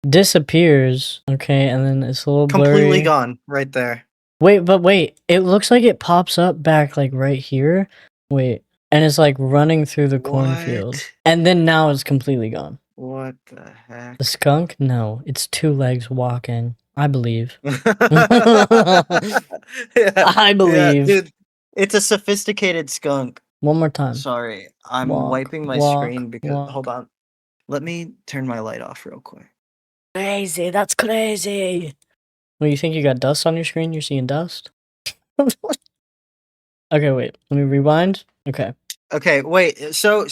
Disappears. Okay, and then it's a little Completely blurry. gone right there. Wait. It looks like it pops up back, like, right here. Wait. And it's like running through the cornfield. And then now it's completely gone. What the heck? The skunk? No, it's 2 legs walking. I believe. Yeah, I believe. dude, it's a sophisticated skunk. One more time. Sorry, I'm wiping my screen because hold on. Let me turn my light off real quick. Crazy, that's crazy. Well, you think you got dust on your screen? You're seeing dust? Okay, wait. Let me rewind. Okay. Okay, wait. So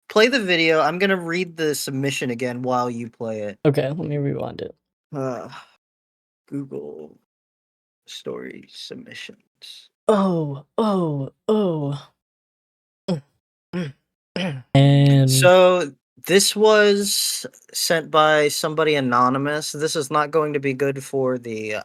play the video. I'm gonna read the submission again while you play it. Okay, let me rewind it. Google story submissions. Oh. And So this was sent by somebody anonymous. This is not going to be good for the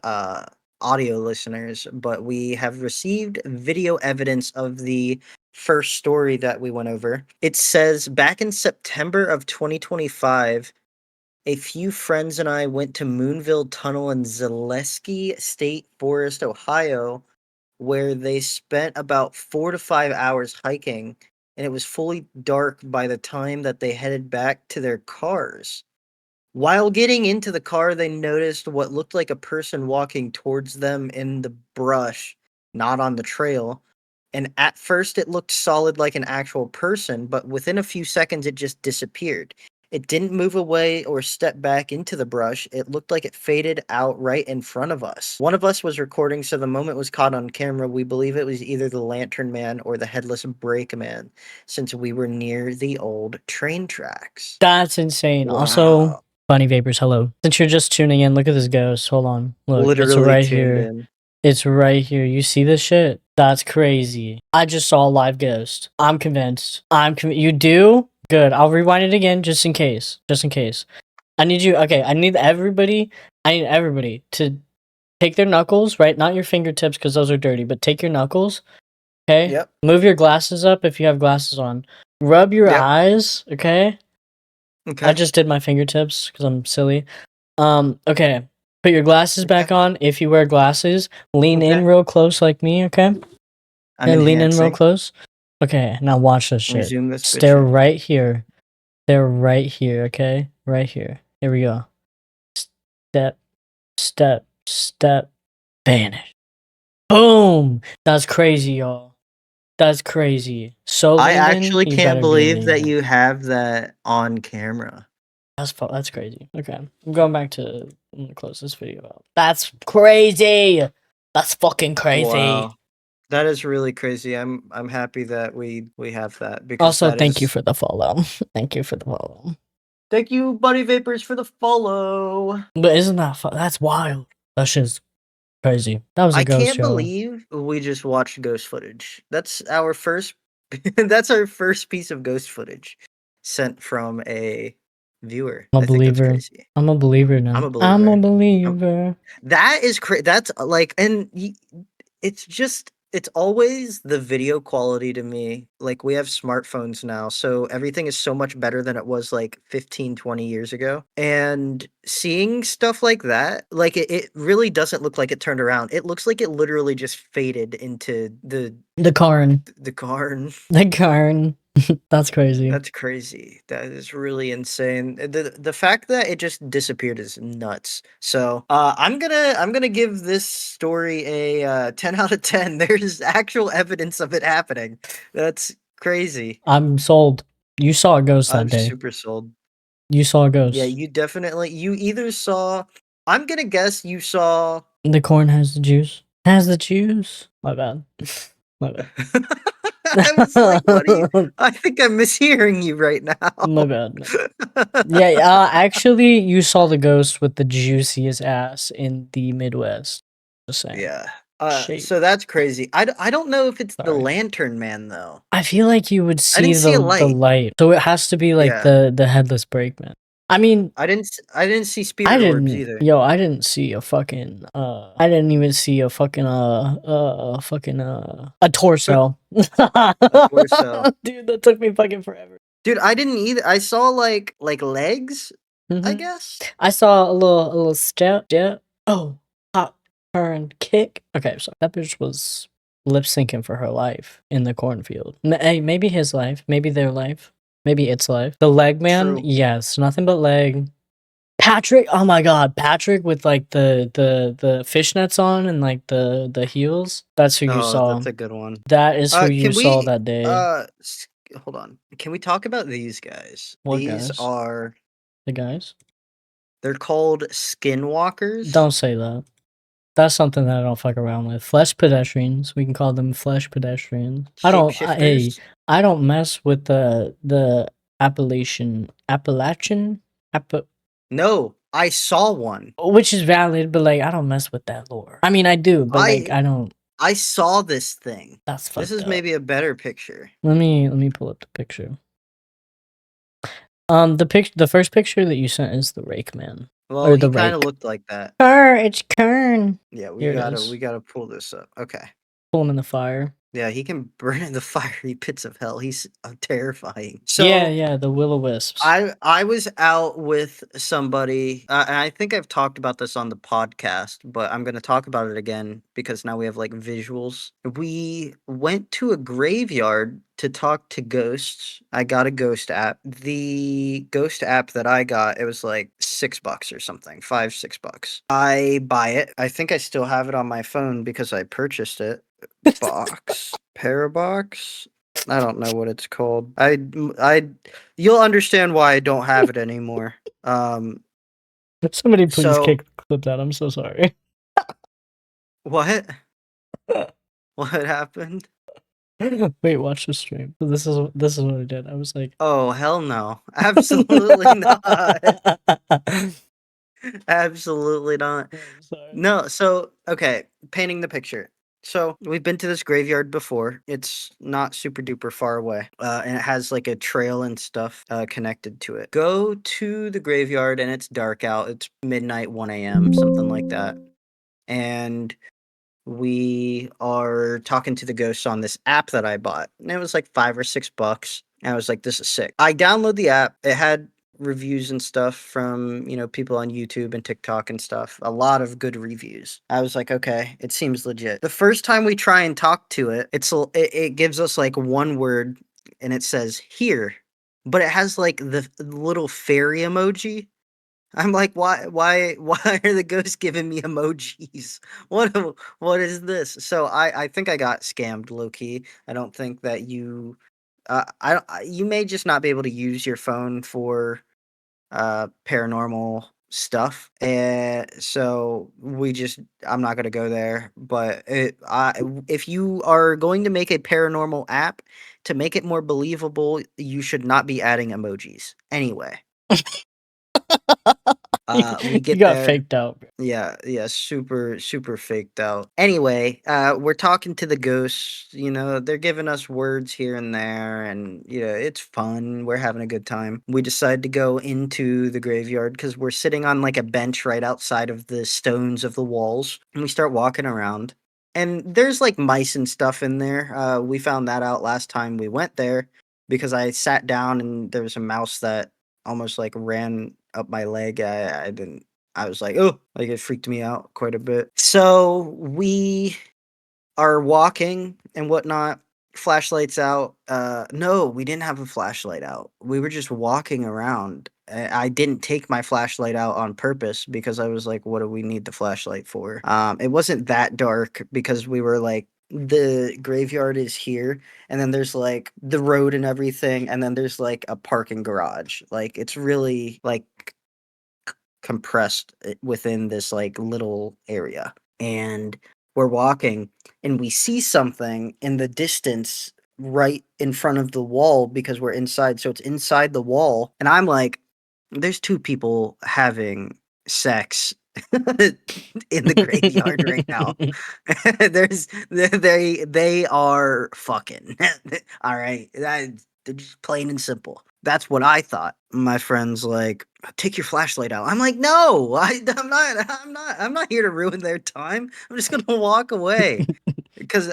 audio listeners, but we have received video evidence of the first story that we went over. It says back in September of 2025, a few friends and I went to Moonville Tunnel in Zaleski State Forest, Ohio, where they spent about 4 to 5 hours hiking, and it was fully dark by the time that they headed back to their cars. While getting into the car, they noticed what looked like a person walking towards them in the brush, not on the trail. And at first, it looked solid like an actual person, but within a few seconds, it just disappeared. It didn't move away or step back into the brush. It looked like it faded out right in front of us. One of us was recording, so the moment was caught on camera. We believe it was either the Lantern Man or the Headless Brakeman, since we were near the old train tracks. that's insane. Wow. Also, Bunny Vapors, hello. Since you're just tuning in, look at this ghost. Hold on. Look, Literally it's right tuned here. in. It's right here. You see this shit? That's crazy. I just saw a live ghost. I'm convinced. You do? Good. I'll rewind it again just in case. I need everybody to take their knuckles, right? Not your fingertips because those are dirty, but take your knuckles. Okay? Yep. Move your glasses up if you have glasses on. Rub your eyes, okay? Okay. I just did my fingertips because I'm silly. Okay. Put your glasses back on if you wear glasses. Lean in real close like me, okay? Lean in real close. Okay, now watch this shit. Zoom this Stare right here. They're right here, okay? Right here. Here we go. Step. Vanish. Boom! That's crazy, y'all. That's crazy. So I leaned in, actually you can't better be believe that leaning in. you have that on camera. That's crazy. Okay, I'm going back to I'm gonna close this video out. That's crazy. That's fucking crazy. Wow. That is really crazy. I'm happy that we have that because Also, that thank you is... for the follow. Thank you for the follow. Thank you, Buddy Vapors, for the follow. But isn't that that's wild? That's just crazy. That was a I ghost can't show. believe we just watched ghost footage. That's our first that's our first piece of ghost footage sent from a viewer. I'm a I think that's believer. crazy. I'm a believer now. I'm a believer. I'm a believer. That is crazy. That's like, and it's just it's always the video quality to me. Like, we have smartphones now, so everything is so much better than it was like 15, 20 years ago. And seeing stuff like that, like it really doesn't look like it turned around. It looks like it literally just faded into The Karn. the Karn. The Karn. That's crazy. That's crazy. That is really insane. The fact that it just disappeared is nuts. So I'm gonna give this story a 10 out of 10. There's actual evidence of it happening. That's crazy. I'm sold. You saw a ghost that I'm day. super sold. You saw a Yeah, ghost. you either saw. I'm gonna guess you saw. The corn has the juice. Has the juice. My bad. My bad. I was like, what are you? I think I'm mishearing you right now. My bad. Yeah, actually, you saw the ghost with the juiciest ass in the Midwest. Just saying. Yeah. Shit. So that's crazy. I don't know if it's the Sorry. Lantern Man though. I feel like you would I see didn't see a the light. light. So it has to be like Yeah. the headless brakeman. I mean, I didn't see I spirit orbs didn't. either. Yo, I didn't see a fucking. I didn't even see a fucking. A torso. A torso. Dude, that took me fucking forever. Dude, I didn't either. I saw like legs, I Mhm. guess. I saw a little step. Oh, hop, turn, kick. Okay, so that bitch was lip syncing for her life in the cornfield. Hey, maybe his life, maybe their life, maybe its life. The leg man, True. yes, nothing but leg. Patrick, oh my god, Patrick with like the fishnets on and like the heels. That's who you Oh, saw. that's a good one. That is who you Can saw we that day. hold on. Can we talk about these guys? What These guys? are The guys? they're called skinwalkers. Don't say that. That's something that I don't fuck around with. Flesh pedestrians. We can call them flesh pedestrians. Hey, Shapeshifters. I don't mess with the Appalachian, No, I saw one. which is valid, but like I don't mess with that lore. I mean, I do, but like I I don't. I saw this thing. That's This fucked is up. maybe a better picture. Let me pull up the picture. The first picture that you sent is the rake man Well, or the he kind of rake. looked like that. It's Kern. Yeah, Here it is. we gotta pull this up. Okay. Pull him in the fire. Yeah, he can burn in the fiery pits of hell. He's terrifying. Yeah, So yeah, the will o wisps. I was out with somebody, and I think I've talked about this on the podcast, but I'm gonna talk about it again because now we have like visuals. We went to a graveyard to talk to ghosts. I got a ghost app. The ghost app that I got, it was like $6 or something, 5, $6. I buy it. I think I still have it on my phone because I purchased it. Parabox. I don't know what it's called. You'll understand why I don't have it anymore. Somebody please So clip that. I'm so sorry. what? What happened? Wait, watch the stream. So this is what I did. I was like, Oh, hell no. Absolutely not. Absolutely not. I'm sorry. No, so okay, painting the picture. So we've been to this graveyard before. It's not super duper far away, and it has like a trail and stuff connected to it. Go to the graveyard, and it's dark out. It's midnight, 1 a.m., something like that. And we are talking to the ghosts on this app that I bought, and it was like $5 or $6. And I was like, "This is sick." I download the app. It had reviews and stuff from people on YouTube and TikTok and stuff. A lot of good reviews. I was like, "Okay, it seems legit." The first time we try and talk to it, it gives us like one word, and it says "here," but it has like the little fairy emoji. I'm like, why are the ghosts giving me emojis? What is this? So I think I got scammed low key. I don't think that you may just not be able to use your phone for paranormal stuff. And so I'm not gonna go there. But if you are going to make a paranormal app to make it more believable, you should not be adding emojis. Anyway. We You get got there. faked out. Yeah, yeah, super, super faked out. Anyway, we're talking to the ghosts. They're giving us words here and there, and it's fun. We're having a good time. We decide to go into the graveyard because we're sitting on like a bench right outside of the stones of the walls, and we start walking around. and there's like mice and stuff in there. We found that out last time we went there because I sat down and there was a mouse that almost like ran up my leg. I didn't. I was like, oh, like it freaked me out quite a bit. So we are walking and whatnot, flashlights out. No, we didn't have a flashlight out. We were just walking around. I didn't take my flashlight out on purpose because I was like, what do we need the flashlight for? It wasn't that dark because we were like, the graveyard is here, and then there's like the road and everything, and then there's like a parking garage. Like it's really like compressed within this like little area. And we're walking and we see something in the distance right in front of the wall because we're inside. So it's inside the wall. And I'm like, there's two people having sex in the graveyard right now. They are fucking. All right. They're just plain and simple. That's what I thought. My friend's like, take your flashlight out. I'm like, no, I'm not here to ruin their time. I'm just gonna walk away. Because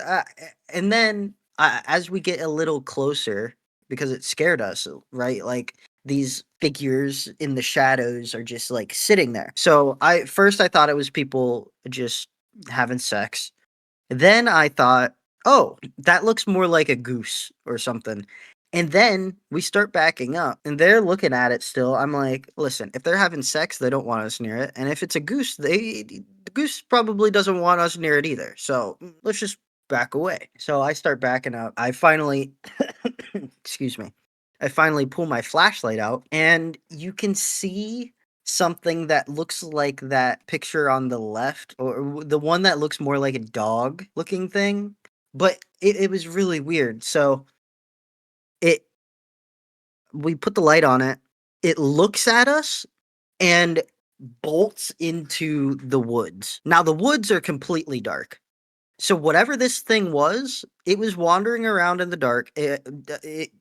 and then as we get a little closer, because it scared us, right? Like these figures in the shadows are just like sitting there. So I thought it was people just having sex. Then I thought, oh, that looks more like a goose or something. And then we start backing up and they're looking at it still. I'm like, listen, if they're having sex, they don't want us near it. And if it's a goose, the goose probably doesn't want us near it either. So let's just back away. So I start backing up. I finally, excuse me, I finally pull my flashlight out and you can see something that looks like that picture on the left, or the one that looks more like a dog looking thing. But it was really weird. So it we put the light on it. It looks at us and bolts into the woods. Now the woods are completely dark. So whatever this thing was, it was wandering around in the dark. It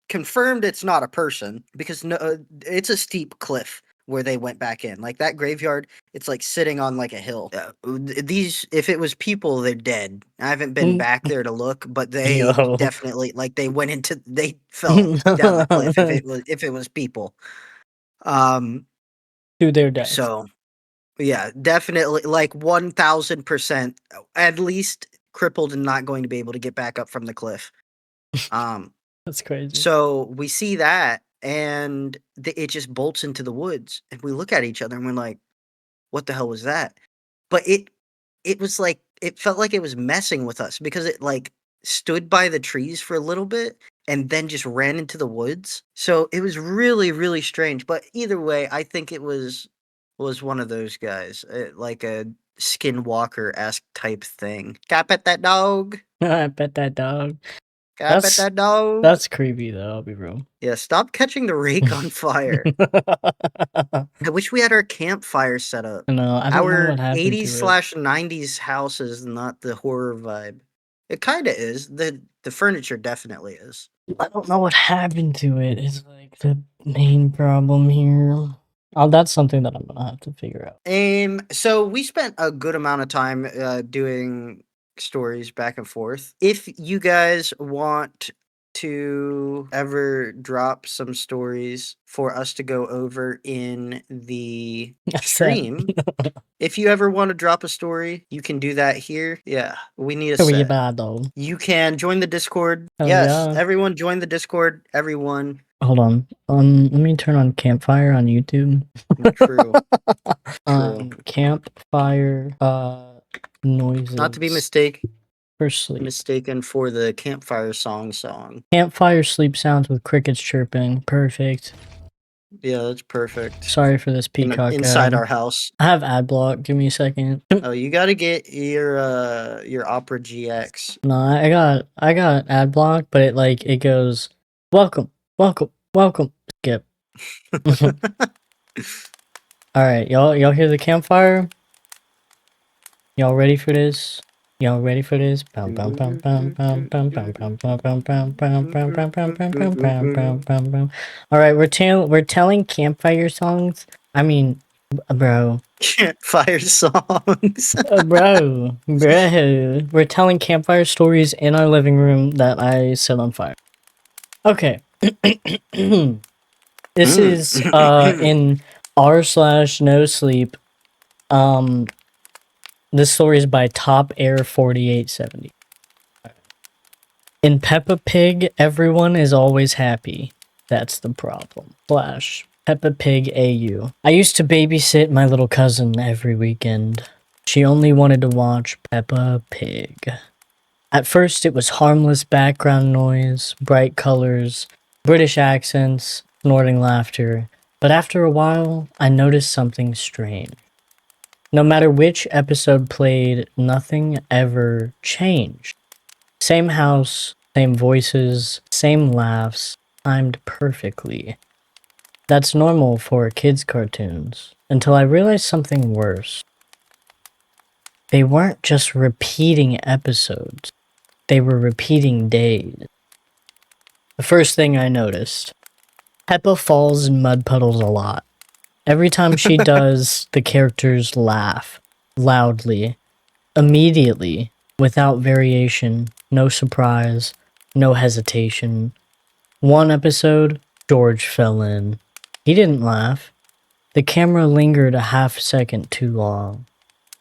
confirmed it's not a person because no, it's a steep cliff where they went back in. Like that graveyard, it's like sitting on like a hill. These, if it was people, they're dead. I haven't been back there to look, but they Yo. definitely like they fell down the cliff if it was people. Um, To their death. so yeah, definitely like 1000% at least crippled and not going to be able to get back up from the cliff. Um, That's crazy. so we see that and it just bolts into the woods and we look at each other and we're like, what the hell was that? But it was like it felt like it was messing with us because it like stood by the trees for a little bit and then just ran into the woods. So it was really really strange. But either way, I think it was one of those guys, like a skinwalker-esque type thing. Got pet that dog. I bet that dog. Got pet that dog. That's creepy though, I'll be real. Yeah, stop catching the rake on fire. I wish we had our campfire set up. No, I don't know Our what happened 80s to it. slash 90s house is not the horror vibe. It kind of is. The furniture definitely is. I don't know what happened to it. Is like the main problem here. Oh, that's something that I'm gonna have to figure out. So we spent a good amount of time doing stories back and forth. If you guys want to ever drop some stories for us to go over in the stream, if you ever want to drop a story, you can do that here. Yeah, we need a set. Bad though. You can join the Discord. Oh, yes, yeah. everyone join the Discord. Everyone. Hold on. Let me turn on campfire on YouTube. True. Campfire noises. Not to be for sleep. mistaken for the campfire song. Campfire sleep sounds with crickets chirping. Perfect. Yeah, that's perfect. Sorry for this peacock inside ad. our house. I have ad block. Give me a second. Oh, you got to get your Opera GX. No, I got ad block, but it goes welcome. Skip. All right, y'all hear the campfire? Y'all ready for this? All right, we're telling campfire songs. I mean, bro, Campfire songs. Bro, we're telling campfire stories in our living room that I set on fire. Okay. This is in r/no sleep. This story is by Top Air 4870. In Peppa Pig, everyone is always happy. That's the problem. Flash. Peppa Pig AU. I used to babysit my little cousin every weekend. She only wanted to watch Peppa Pig. At first, it was harmless background noise, bright colors, British accents, snorting laughter. But after a while, I noticed something strange. No matter which episode played, nothing ever changed. Same house, same voices, same laughs, timed perfectly. That's normal for kids' cartoons, until I realized something worse. They weren't just repeating episodes, they were repeating days. The first thing I noticed, Peppa falls in mud puddles a lot. Every time she does, the characters laugh loudly, immediately, without variation, no surprise, no hesitation. One episode, George fell in. He didn't laugh. The camera lingered a half second too long.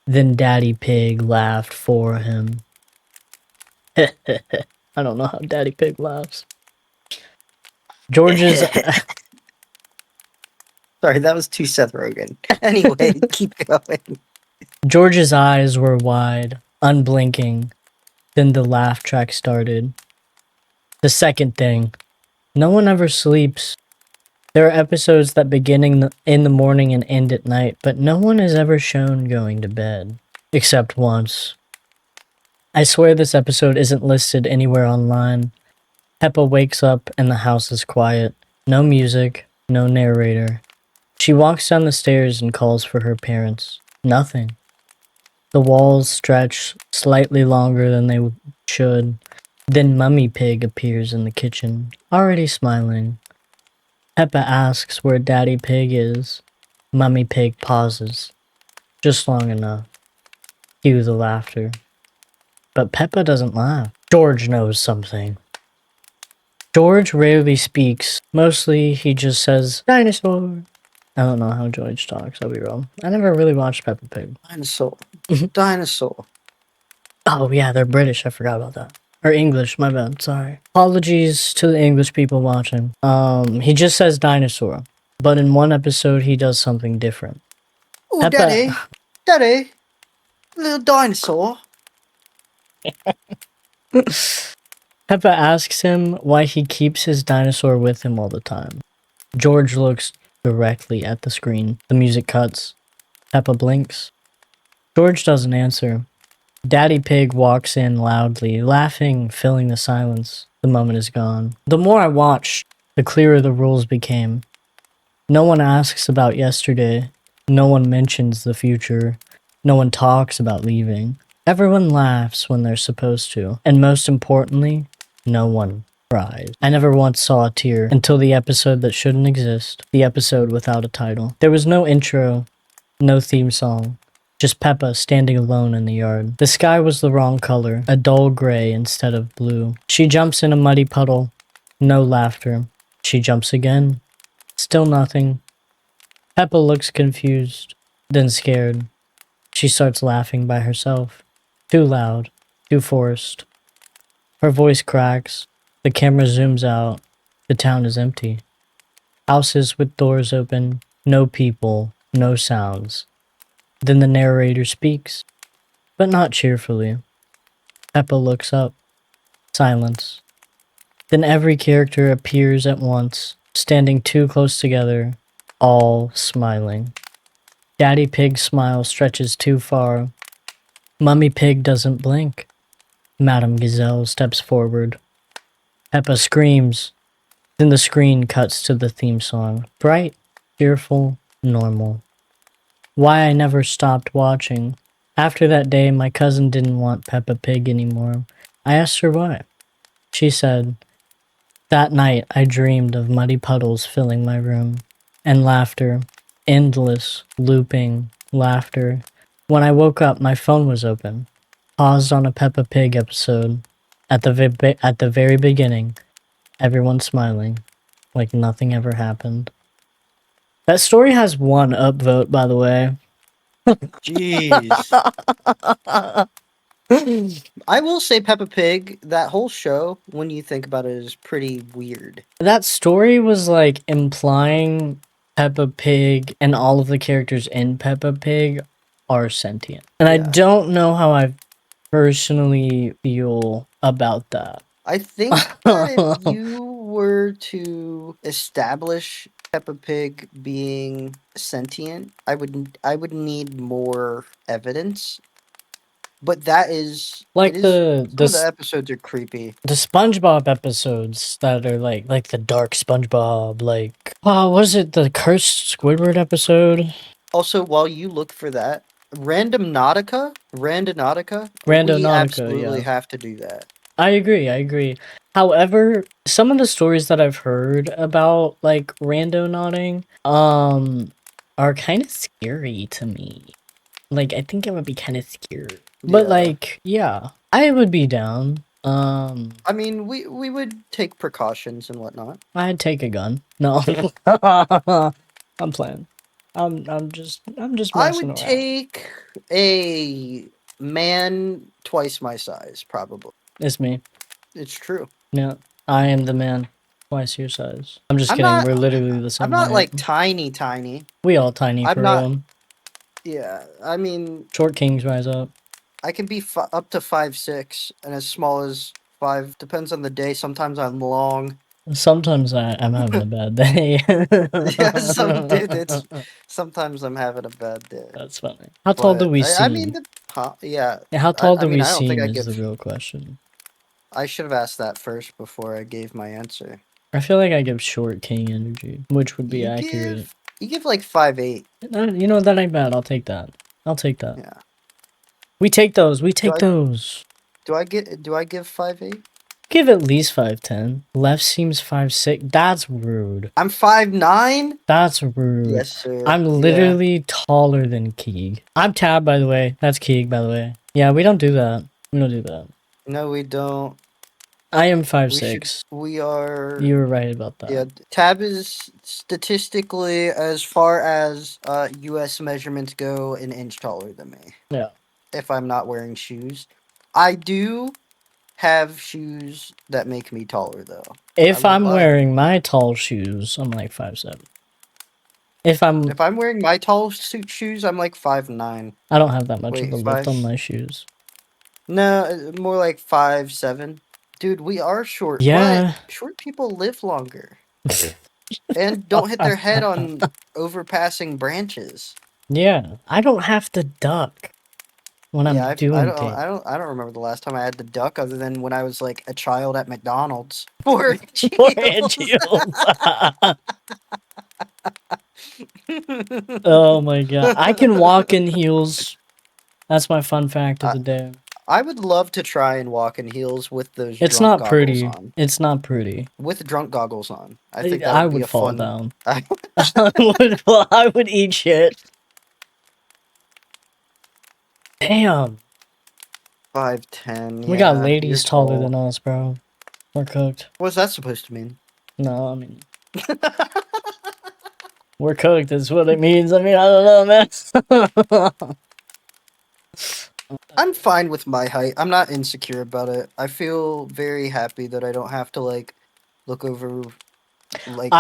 Then Daddy Pig laughed for him. I don't know how Daddy Pig laughs. George's Sorry, that was too Seth Rogen. Anyway, keep going. George's eyes were wide, unblinking. Then the laugh track started. The second thing, no one ever sleeps. There are episodes that begin in the morning and end at night, but no one is ever shown going to bed. Except once. I swear this episode isn't listed anywhere online. Peppa wakes up and the house is quiet. No music, no narrator. She walks down the stairs and calls for her parents. Nothing. The walls stretch slightly longer than they should. Then Mummy Pig appears in the kitchen, already smiling. Peppa asks where Daddy Pig is. Mummy Pig pauses. Just long enough. Cue the laughter. But Peppa doesn't laugh. George knows something. George rarely speaks. Mostly he just says, dinosaur. I don't know how George talks, I'll be real. I never really watched Peppa Pig. Dinosaur. Dinosaur. Oh yeah, they're British, I forgot about that. Or English, my bad, sorry. Apologies to the English people watching. He just says dinosaur. But in one episode, he does something different. Oh, Daddy. Daddy. Little dinosaur. Peppa asks him why he keeps his dinosaur with him all the time. George looks directly at the screen. The music cuts. Peppa blinks. George doesn't answer. Daddy Pig walks in loudly, laughing, filling the silence. The moment is gone. The more I watched, the clearer the rules became. No one asks about yesterday. No one mentions the future. No one talks about leaving. Everyone laughs when they're supposed to. And most importantly, no one cries. I never once saw a tear until the episode that shouldn't exist. The episode without a title. There was no intro, no theme song. Just Peppa standing alone in the yard. The sky was the wrong color, a dull gray instead of blue. She jumps in a muddy puddle. No laughter. She jumps again. Still nothing. Peppa looks confused, then scared. She starts laughing by herself. Too loud, too forced. Her voice cracks. The camera zooms out. The town is empty. Houses with doors open. No people, no sounds. Then the narrator speaks, but not cheerfully. Peppa looks up. Silence. Then every character appears at once, standing too close together, all smiling. Daddy Pig's smile stretches too far. Mummy Pig doesn't blink. Madame Gazelle steps forward. Peppa screams. Then the screen cuts to the theme song. Bright, cheerful, normal. Why I never stopped watching. After that day, my cousin didn't want Peppa Pig anymore. I asked her why. She said, that night I dreamed of muddy puddles filling my room, and laughter, endless, looping, laughter. When I woke up, my phone was open. Paused on a Peppa Pig episode. At the very beginning, everyone smiling, like nothing ever happened. That story has 1 upvote, by the way. Jeez. I will say Peppa Pig, that whole show, when you think about it, is pretty weird. That story was like implying Peppa Pig and all of the characters in Peppa Pig are sentient. And I Yeah. don't know how I personally feel about that. I think that if you were to establish Peppa Pig being sentient, I would need more evidence. But that is Like some of the the episodes are creepy. SpongeBob episodes that are like the dark SpongeBob, like was it the cursed Squidward episode? Also, while you look for that, Randonautica, we Randonautica, absolutely yeah. have to do that. I agree. However, some of the stories that I've heard about like randonauting are kind of scary to me. Like I think I would be kind of scared. But Yeah. like, yeah, I would be down. I mean, we would take precautions and whatnot. I'd take a gun. No. I'm playing. I'm just messing I would around. take a man twice my size, probably. It's me. It's true. Yeah. I am the man. Twice your size. I'm just I'm kidding. not- We're literally the same I'm not height. like tiny. We all tiny I'm for not- real. Yeah, I mean, Short kings rise up. I can be up to 5'6" and as small as 5. Depends on the day. Sometimes I'm long. Sometimes I'm having a bad day. Yeah, sometimes I'm having a bad day. That's funny. How tall do we seem? I mean, yeah. How tall do I mean, we I don't think seem I is give. the real question. I should have asked that first before I gave my answer. I feel like I give short king energy, which would be accurate. You give like 5'8". You know, that ain't bad. I'll take that. Yeah. We take those. Do I give 5'8"? Give at least 5'10". Left seems 5'6". That's rude. I'm 5'9". That's rude. Yes, sir. I'm literally taller than Keeg. I'm Tab, by the way. That's Keeg, by the way. Yeah, we don't do that. No, we don't. I am 5'6". We are. You were right about that. Yeah, Tab is statistically, as far as U.S. measurements go, an inch taller than me. Yeah. If I'm not wearing shoes, I do have shoes that make me taller, though. If I'm wearing my tall shoes, I'm like 5'7". If I'm wearing my tall shoes, I'm like 5'9". I don't have that much of a lift on my shoes. No, more like 5'7". Dude, we are short. Yeah. But short people live longer. And don't hit their head on overpassing branches. Yeah. I don't have to duck when I'm doing things. I don't remember the last time I had to duck other than when I was like a child at McDonald's. For Oh my god. I can walk in heels. That's my fun fact of the day. I would love to try and walk in heels with those It's drunk not pretty. goggles on. It's not pretty. With drunk goggles on. I think I would fall down. I would eat shit. Damn. 5'10". We got ladies taller than us, bro. We're cooked. What's that supposed to mean? No, I mean... We're cooked is what it means. I mean, I don't know, man. I'm fine with my height. I'm not insecure about it. I feel very happy that I don't have to, like, look over... Like,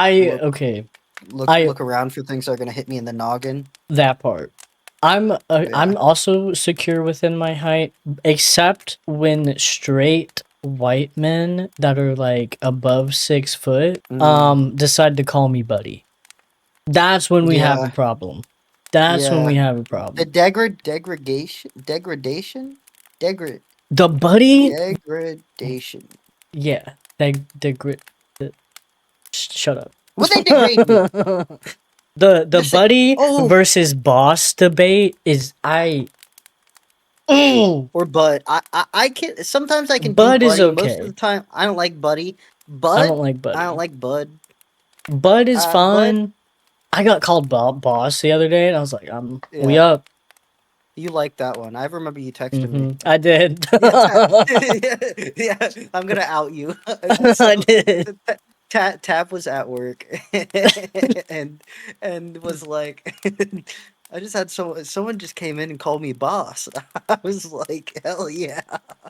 look around for things that are going to hit me in the noggin. That part. I'm also secure within my height, except when straight white men that are like above 6 foot decide to call me buddy. That's when we have a problem. When we have a problem. The degradation. The buddy degradation. Yeah. Shut up. What they degrade me? The buddy versus boss debate is or Bud. I can sometimes I can Bud do is Buddy. okay. Most of the time I don't like Buddy. I don't like Buddy. I don't like Bud. Bud is fine. I got called boss the other day, and I was like, we Yeah. up. You like that one. I remember you texted me. I did. Yeah, I'm gonna out you. I did. Tab was at work and was like, I just had someone just came in and called me boss. I was like, hell yeah.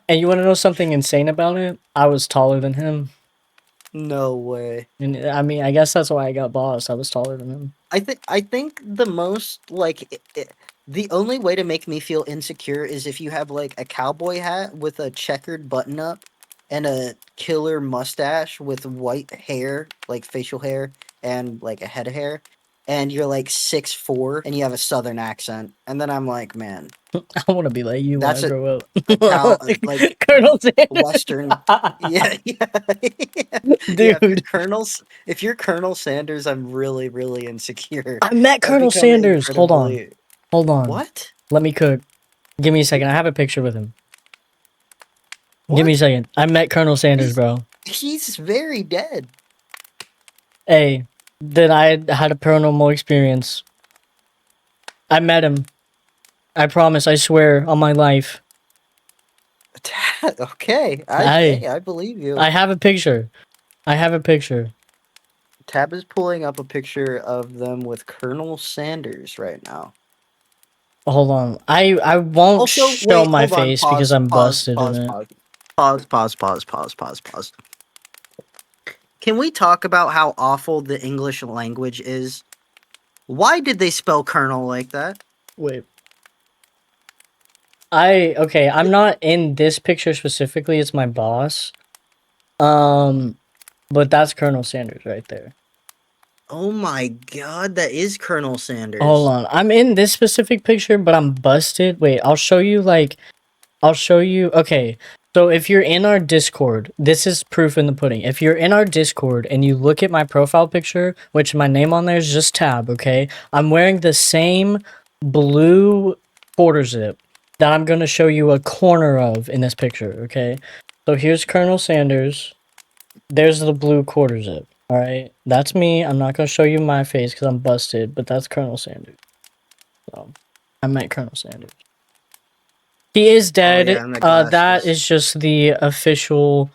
And you want to know something insane about it? I was taller than him. No way. And I mean, I guess that's why I got boss. I was taller than him. I think the most like the only way to make me feel insecure is if you have like a cowboy hat with a checkered button up and a killer mustache with white hair, like facial hair and like a head of hair, and you're like 6'4" and you have a southern accent. And then I'm like, man, I want to be like you when I that's grow up. a cow like Colonel Sanders. Western. Yeah, yeah, yeah. Dude, If you're Colonel Sanders, I'm really, really insecure. I met I've Colonel become Sanders. Hold on. incredibly. Hold on. What? Let me cook. Give me a second. I have a picture with him. Give me a What? second. I met Colonel Sanders, bro. He's very dead. Hey, then I had a paranormal experience. I met him. I promise. I swear on my life. Okay, Hey. I believe you. I have a picture. I have a picture. Tab is pulling up a picture of them with Colonel Sanders right now. Hold on. I won't Also, show wait, my hold on. face Pause. because I'm Pause. busted Pause. in it. Pause. Pause. Pause. Pause. Pause. Pause. Pause. Pause. Can we talk about how awful the English language is? Why did they spell Colonel like that? Wait. Okay, I'm not in this picture specifically, it's my boss. But that's Colonel Sanders right there. Oh my god, that is Colonel Sanders. Hold on. I'm in this specific picture, but I'm busted. Wait, I'll show you okay. So if you're in our Discord, this is proof in the pudding. If you're in our Discord and you look at my profile picture, which my name on there is just Tab, okay? I'm wearing the same blue quarter zip that I'm going to show you a corner of in this picture, okay? So here's Colonel Sanders. There's the blue quarter zip, all right? That's me. I'm not going to show you my face because I'm busted, but that's Colonel Sanders. So I met Colonel Sanders. He is dead. Oh, yeah, and the glasses. That is just the official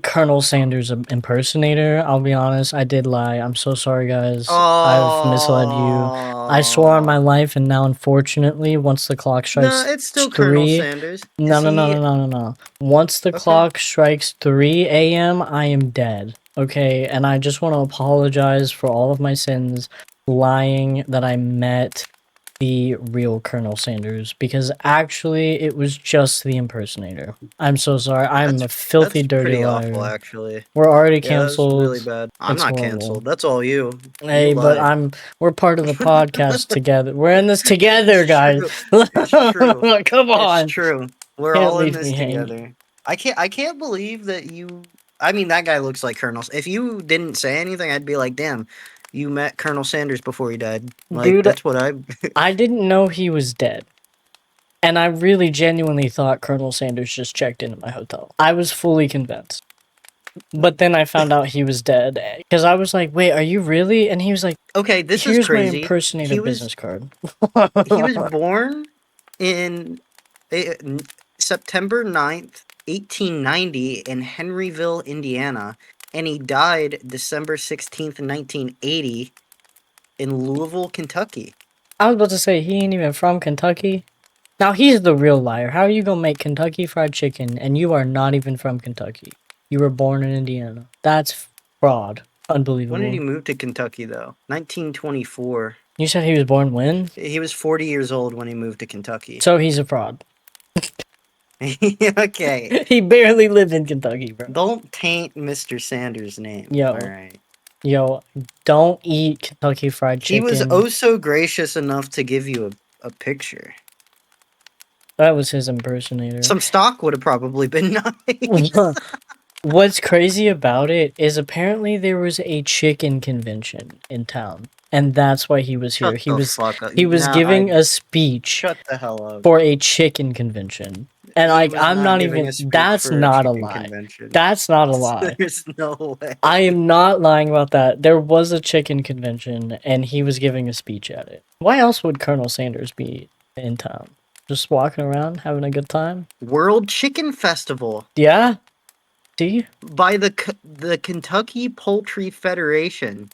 Colonel Sanders impersonator. I'll be honest, I did lie. I'm so sorry, guys. I've misled you. I swore on my life, and now, unfortunately, once the clock strikes No, it's still Colonel 3... Sanders. No. Once the clock strikes 3 a.m., I am dead. Okay, and I just want to apologize for all of my sins, lying that I met the real Colonel Sanders, because actually it was just the impersonator. I'm so sorry. I'm a filthy, dirty pretty liar. awful, actually. We're already Yeah, that's canceled. really bad. I'm It's not horrible. canceled. That's all you. Hey, You but lied. we're part of the podcast together. We're in this together, guys. It's true. Come on. It's true. We're Can't all in leave this me hanging. together. I can't believe that you. I mean, that guy looks like Colonel. If you didn't say anything, I'd be like, damn, you met Colonel Sanders before he died. Like, Dude, that's what I. I didn't know he was dead. And I really genuinely thought Colonel Sanders just checked into my hotel. I was fully convinced. But then I found out he was dead. Because I was like, wait, are you really? And he was like, Okay, this is here's crazy. my impersonator business card. He was born in September 9th, 1890 in Henryville, Indiana, and he died December 16th, 1980 in Louisville, Kentucky. I was about to say, he ain't even from Kentucky. Now, he's the real liar. How are you gonna make Kentucky Fried Chicken and you are not even from Kentucky? You were born in Indiana. That's fraud. Unbelievable. When did he move to Kentucky, though? 1924. You said he was born when? He was 40 years old when he moved to Kentucky. So he's a fraud. Okay. He barely lived in Kentucky, bro. Don't taint Mr. Sanders' name. Yo. Alright. Yo, don't eat Kentucky Fried Chicken. He was oh so gracious enough to give you a picture. That was his impersonator. Some stock would have probably been nice. What's crazy about it is apparently there was a chicken convention in town, and that's why he was here. He was giving a speech Shut the hell up. for a chicken convention, And He like, was I'm not giving even. a speech That's for a not a chicken lie. convention. That's not a lie. There's no way. I am not lying about that. There was a chicken convention, and he was giving a speech at it. Why else would Colonel Sanders be in town? Just walking around, having a good time? World Chicken Festival Yeah? See? by the Kentucky Poultry Federation.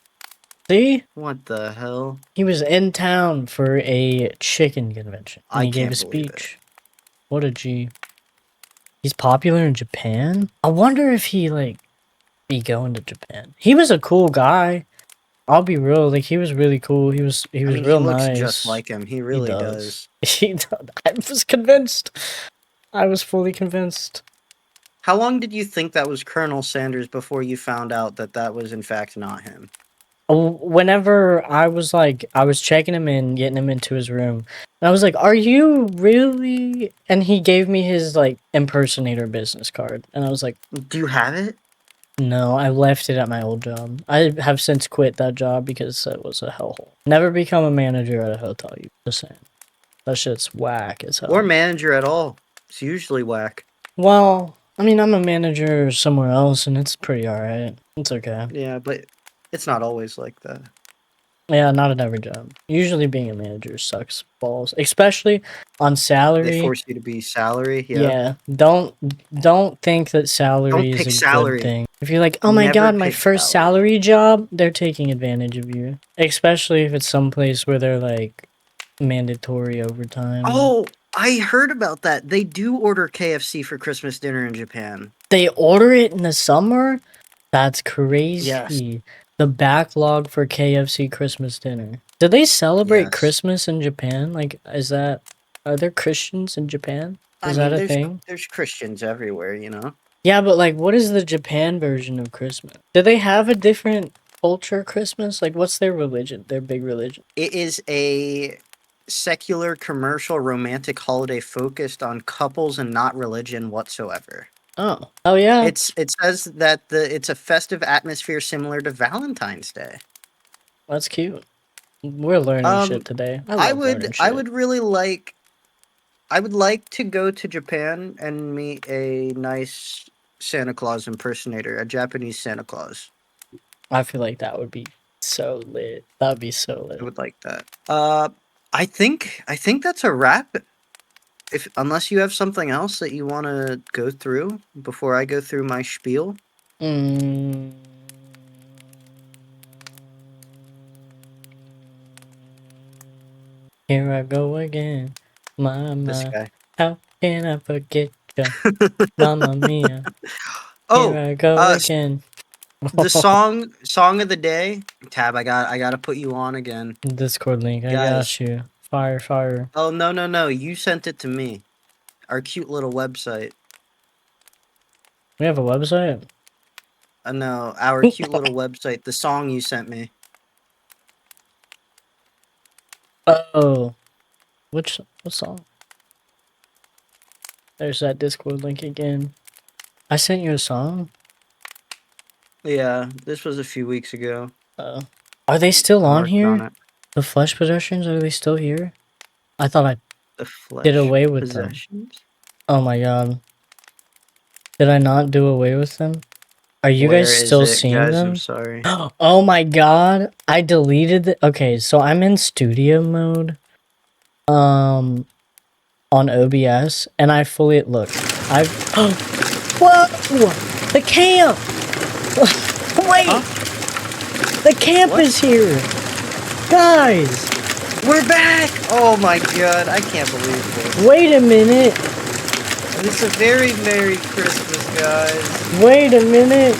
See? What the hell? He was in town for a chicken convention, and I he gave a can't believe it. speech. What a G. He's popular in Japan? I wonder if he, like, be going to Japan. He was a cool guy. I'll be real, like, he was really cool. He was I mean, real he looks nice. just like him. He really does. He does. I was convinced. I was fully convinced. How long did you think that was Colonel Sanders before you found out that that was in fact not him? Whenever I was like, I was checking him in, getting him into his room, and I was like, "Are you really?" And he gave me his like impersonator business card, and I was like, Do you have it? "No, I left it at my old job. I have since quit that job because it was a hellhole. Never become a manager at a hotel. You just saying that shit's whack as hell. Or manager at all. It's usually whack. Well, I mean, I'm a manager somewhere else, and it's pretty alright. It's okay. Yeah, but it's not always like that. Yeah, not at every job. Usually being a manager sucks balls, especially on salary. They force you to be salary. Yep. Yeah, don't think that salary Don't pick is a salary. good thing. If you're like, oh my Never god, my pick first salary job, they're taking advantage of you. Especially if it's someplace where they're like mandatory overtime. Oh, I heard about that. They do order KFC for Christmas dinner in Japan. They order it in the summer? That's crazy. Yes. The backlog for KFC Christmas dinner. Do they celebrate Yes. Christmas in Japan? Like, are there Christians in Japan? Is that a thing? There's Christians everywhere, you know? Yeah, but like, what is the Japan version of Christmas? Do they have a different culture Christmas? Like, what's their religion? Their big religion? It is a secular, commercial, romantic holiday focused on couples and not religion whatsoever. Oh yeah. It says that it's a festive atmosphere similar to Valentine's Day. That's cute. We're learning shit today. I would really like. I would like to go to Japan and meet a nice Santa Claus impersonator, a Japanese Santa Claus. I feel like that would be so lit. That would be so lit. I would like that. I think that's a wrap. Unless you have something else that you want to go through before I go through my spiel. Here I go again, This mama. guy. How can I forget you, Mamma Mia? Oh, Here I go again. The song of the day. Tab, I gotta put you on again. Discord link. I Guys. got you. Fire. Oh no! You sent it to me. Our cute little website. We have a website? No, our cute little website. The song you sent me. Oh. What song? There's that Discord link again. I sent you a song? Yeah, this was a few weeks ago. Are they still on Working here? on it. The Flesh Pedestrians, are they still here? I thought I The Flesh did away with them. Possessions? Oh my god. Did I not do away with them? Are you Where guys is still it, seeing guys? them? I'm sorry. Oh my god. I deleted the okay, so I'm in studio mode. On OBS and I fully look. Whoa! The camp! Wait! Huh? The camp is here! Guys! We're back! Oh my god, I can't believe this. Wait a minute! It's a very Merry Christmas, guys. Wait a minute!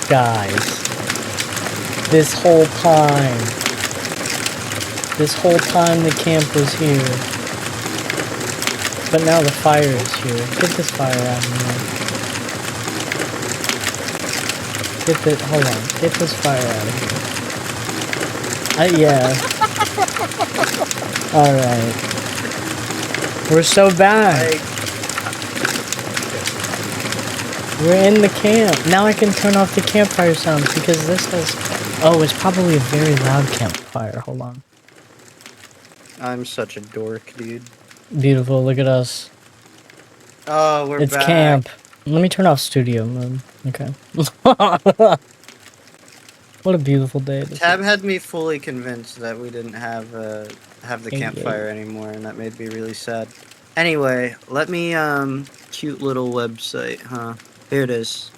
Guys. This whole time the camp was here. But now the fire is here. Get this fire out of here. Hold on. Get this fire out of here. Yeah. Alright. We're so bad. We're in the camp. Now I can turn off the campfire sounds because this has... Oh, it's probably a very loud campfire. Hold on. I'm such a dork, dude. Beautiful. Look at us. Oh, we're It's back. camp. Let me turn off studio mode. Okay. What a beautiful day this Tab is. had me fully convinced that we didn't have the Hey, campfire anymore, and that made me really sad. Anyway, let me cute little website, huh? Here it is.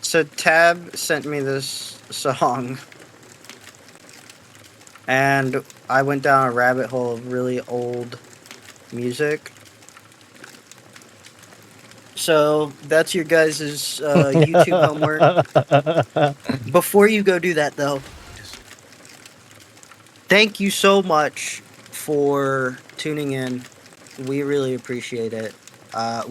So Tab sent me this song, and I went down a rabbit hole of really old music. So that's your guys' YouTube homework. Before you go do that, though, thank you so much for tuning in. We really appreciate it.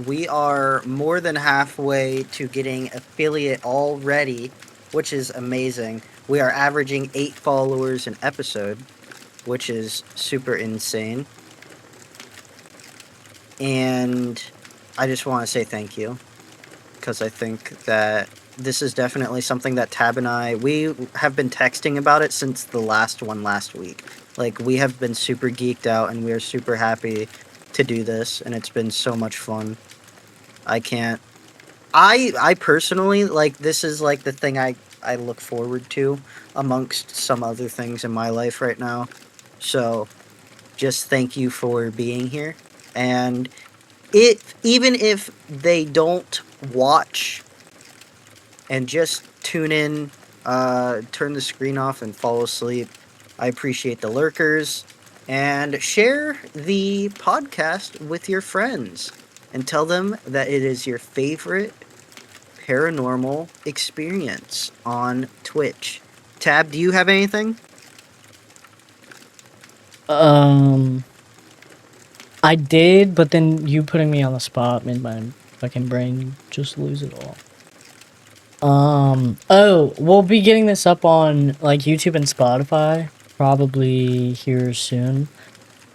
We are more than halfway to getting affiliate already, which is amazing. We are averaging 8 followers an episode, which is super insane. And I just want to say thank you, because I think that this is definitely something that Tab and we have been texting about it since the last one last week. Like, we have been super geeked out, and we are super happy to do this, and it's been so much fun. I can't. I personally, like, this is like the thing I look forward to amongst some other things in my life right now. So, just thank you for being here. And even if they don't watch and just tune in, turn the screen off and fall asleep, I appreciate the lurkers. And share the podcast with your friends and tell them that it is your favorite paranormal experience on Twitch. Tab, do you have anything? I did, but then you putting me on the spot made my fucking brain just lose it all. Oh, we'll be getting this up on like YouTube and Spotify probably here soon.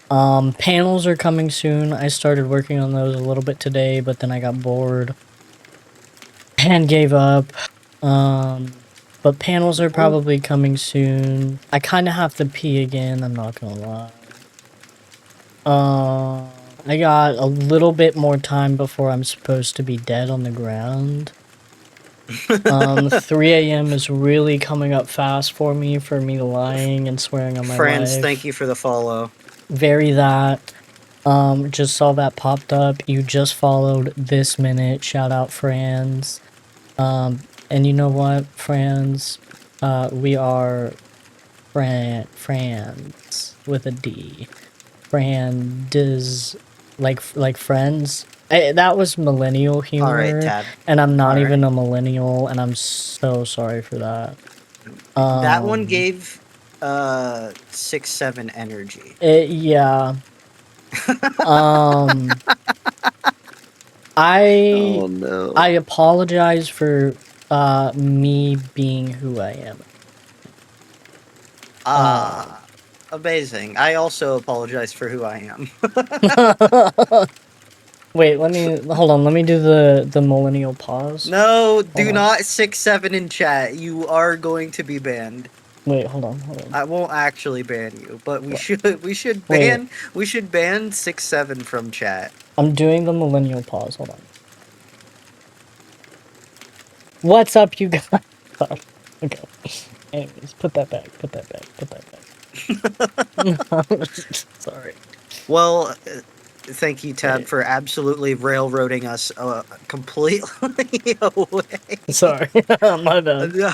Panels are coming soon. I started working on those a little bit today, but then I got bored and gave up. But panels are probably coming soon. I kind of have to pee again, I'm not gonna lie. I got a little bit more time before I'm supposed to be dead on the ground. 3 a.m. is really coming up fast for me lying and swearing on my Friends, life. thank you for the follow. Very that. Just saw that popped up. You just followed this minute. Shout out, Franz. And you know what, Franz? We are Franz with a D. Franz, like friends. That was millennial humor, All right, Tab. and I'm not All even a millennial, and I'm so sorry for that. That one gave 6-7 energy. Yeah. Oh no. I apologize for me being who I am. Amazing. I also apologize for who I am. Wait, hold on, let me do the millennial pause. No, do not 6-7 in chat. You are going to be banned. Wait, hold on. I won't actually ban you, but we should ban 6-7 from chat. I'm doing the millennial pause. Hold on. What's up, you guys? Okay. Anyways, put that back. Sorry. Well, thank you, Tab, for absolutely railroading us completely away. Sorry, my bad. No,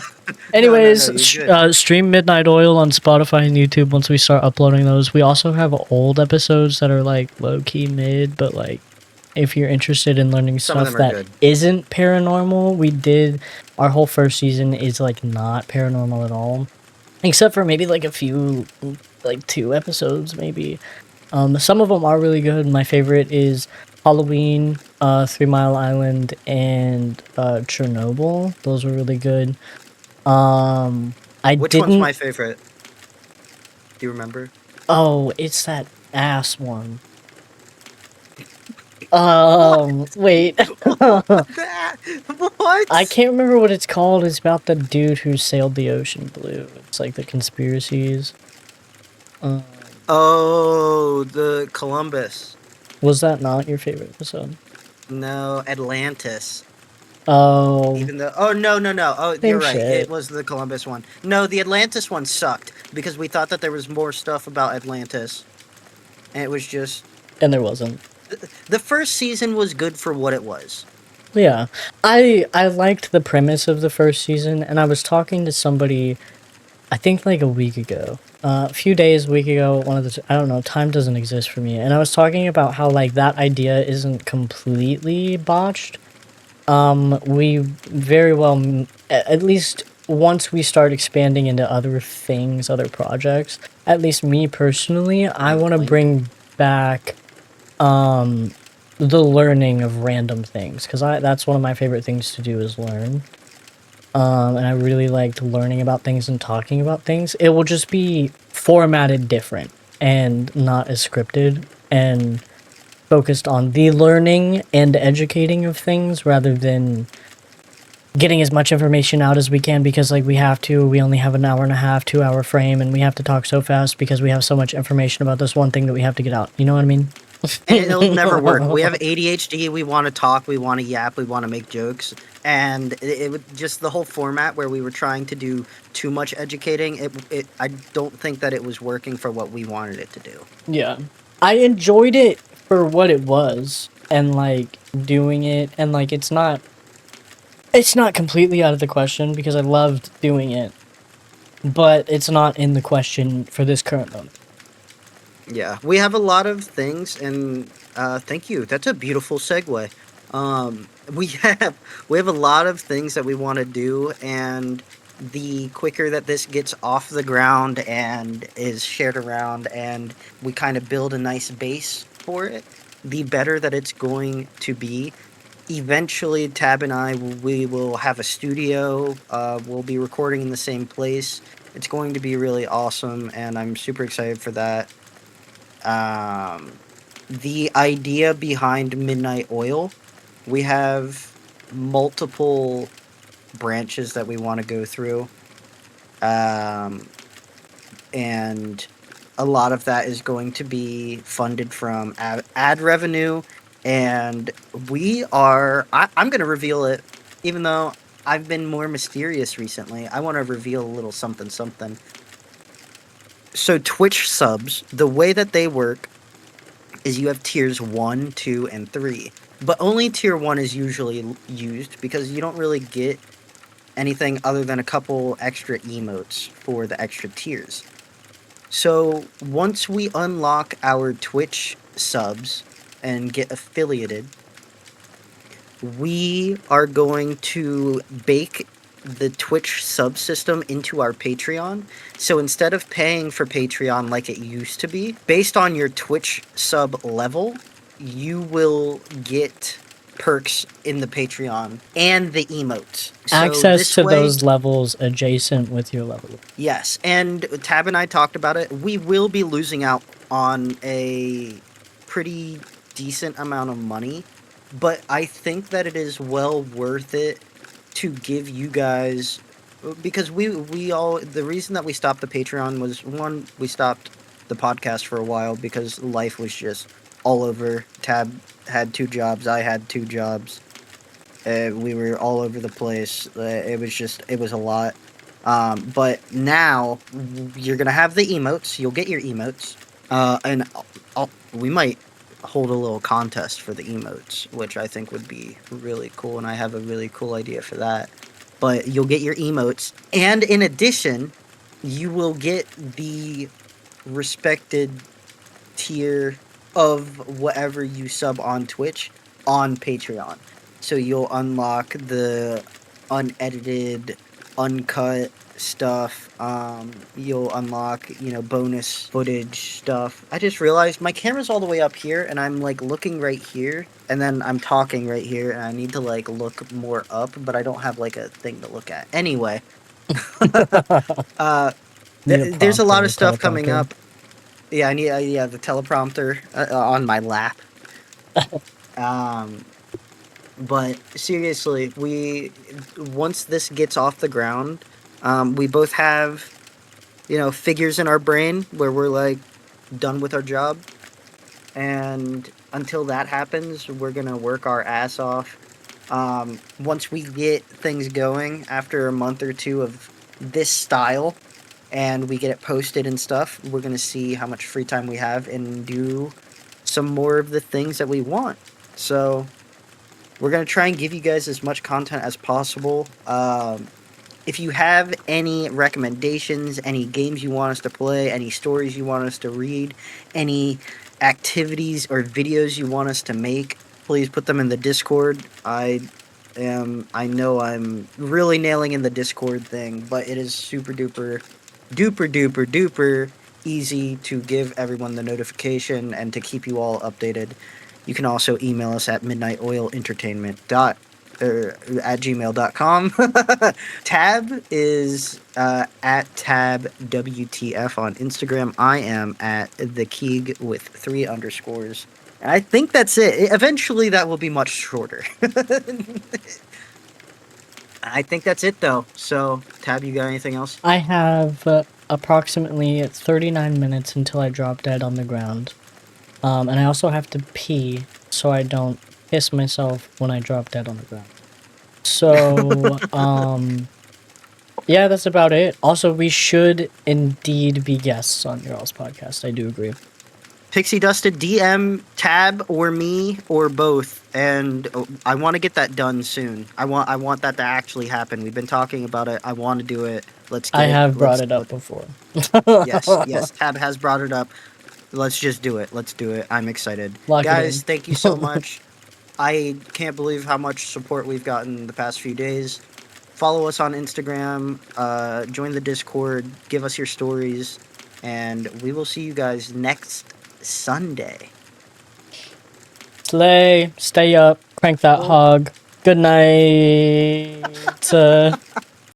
Anyways, stream Midnight Oil on Spotify and YouTube once we start uploading those. We also have old episodes that are like low-key mid, but like if you're interested in learning stuff that isn't paranormal, we did our whole first season is like not paranormal at all, except for maybe like a few, like 2 episodes maybe. Some of them are really good. My favorite is Halloween, 3 Mile Island, and Chernobyl. Those were really good. Which one's my favorite? Do you remember? Oh, it's that ass one. Wait. That, what? I can't remember what it's called. It's about the dude who sailed the ocean blue. It's like the conspiracies. Oh, the Columbus. Was that not your favorite episode? No, Atlantis. Oh, Even though, oh no. Oh, same you're right. It shit. was the Columbus one. No, the Atlantis one sucked because we thought that there was more stuff about Atlantis, and it was just And there wasn't. the first season was good for what it was. Yeah. I liked the premise of the first season, and I was talking to somebody, I think like a week ago. A few days, a week ago, one of the, I don't know, time doesn't exist for me. And I was talking about how like that idea isn't completely botched. We very well, at least once we start expanding into other things, other projects, at least me personally, I want to bring back the learning of random things, because that's one of my favorite things to do is learn. And I really liked learning about things and talking about things. It will just be formatted different and not as scripted and focused on the learning and educating of things rather than getting as much information out as we can, because like we have to. We only have an hour and a half, 2 hour frame, and we have to talk so fast because we have so much information about this one thing that we have to get out. You know what I mean? And it'll never work. We have ADHD. We want to talk. We want to yap. We want to make jokes. And it would just the whole format where we were trying to do too much educating. I don't think that it was working for what we wanted it to do. Yeah. I enjoyed it for what it was, and like doing it, and like it's not completely out of the question because I loved doing it, but it's not in the question for this current moment. Yeah, we have a lot of things, and thank you. That's a beautiful segue. We have a lot of things that we want to do, and the quicker that this gets off the ground and is shared around, and we kind of build a nice base for it, the better that it's going to be. Eventually, Tab and I, we will have a studio. We'll be recording in the same place. It's going to be really awesome, and I'm super excited for that. um, the idea behind Midnight Oil, we have multiple branches that we want to go through. Um, and a lot of that is going to be funded from ad revenue. And I'm going to reveal it, even though I've been more mysterious recently. I want to reveal a little something, something. So, Twitch subs, the way that they work is you have tiers 1, 2, and 3. But only tier 1 is usually used because you don't really get anything other than a couple extra emotes for the extra tiers. So once we unlock our Twitch subs and get affiliated, we are going to bake the Twitch subsystem into our Patreon. So instead of paying for Patreon like it used to be, based on your Twitch sub level, you will get perks in the Patreon and the emotes. Access to those levels adjacent with your level. Yes, and Tab and I talked about it. We will be losing out on a pretty decent amount of money, but I think that it is well worth it to give you guys, because we all, the reason that we stopped the Patreon was, one, we stopped the podcast for a while because life was just all over. Tab had 2 jobs, I had 2 jobs. We were all over the place. It was a lot. But now you're gonna have the emotes. You'll get your emotes, and we might hold a little contest for the emotes, which I think would be really cool. And I have a really cool idea for that. But you'll get your emotes, and in addition, you will get the respected tier of whatever you sub on Twitch on Patreon. So you'll unlock the unedited, uncut stuff. You'll unlock, bonus footage stuff. I just realized my camera's all the way up here, and I'm like looking right here, and then I'm talking right here, and I need to like look more up, but I don't have like a thing to look at. Anyway, there's a lot of stuff coming up. Yeah, I need the teleprompter on my lap. But seriously, once this gets off the ground, we both have, figures in our brain where we're like done with our job. And until that happens, we're gonna work our ass off. Once we get things going after a month or two of this style and we get it posted and stuff, we're gonna see how much free time we have and do some more of the things that we want. So we're gonna try and give you guys as much content as possible. If you have any recommendations, any games you want us to play, any stories you want us to read, any activities or videos you want us to make, please put them in the Discord. I know I'm really nailing in the Discord thing, but it is super duper duper easy to give everyone the notification and to keep you all updated. You can also email us at at gmail.com. Tab is at tabwtf on Instagram. I am at the Keeg with 3 underscores. And I think that's it. Eventually, that will be much shorter. I think that's it, though. So, Tab, you got anything else? I have approximately 39 minutes until I drop dead on the ground. And I also have to pee so I don't piss myself when I drop dead on the ground. So, yeah, that's about it. Also, we should indeed be guests on your all's podcast. I do agree. Pixie Dusted, DM Tab or me or both, and I want to get that done soon. I want that to actually happen. We've been talking about it. I want to do it. Let's get I it. have brought it up before. Yes. Tab has brought it up. Let's just do it. Let's do it. I'm excited. Lock it Guys, in. thank you so much. I can't believe how much support we've gotten the past few days. Follow us on Instagram, join the Discord, give us your stories, and we will see you guys next Sunday. Slay, stay up, crank that hog. Good night.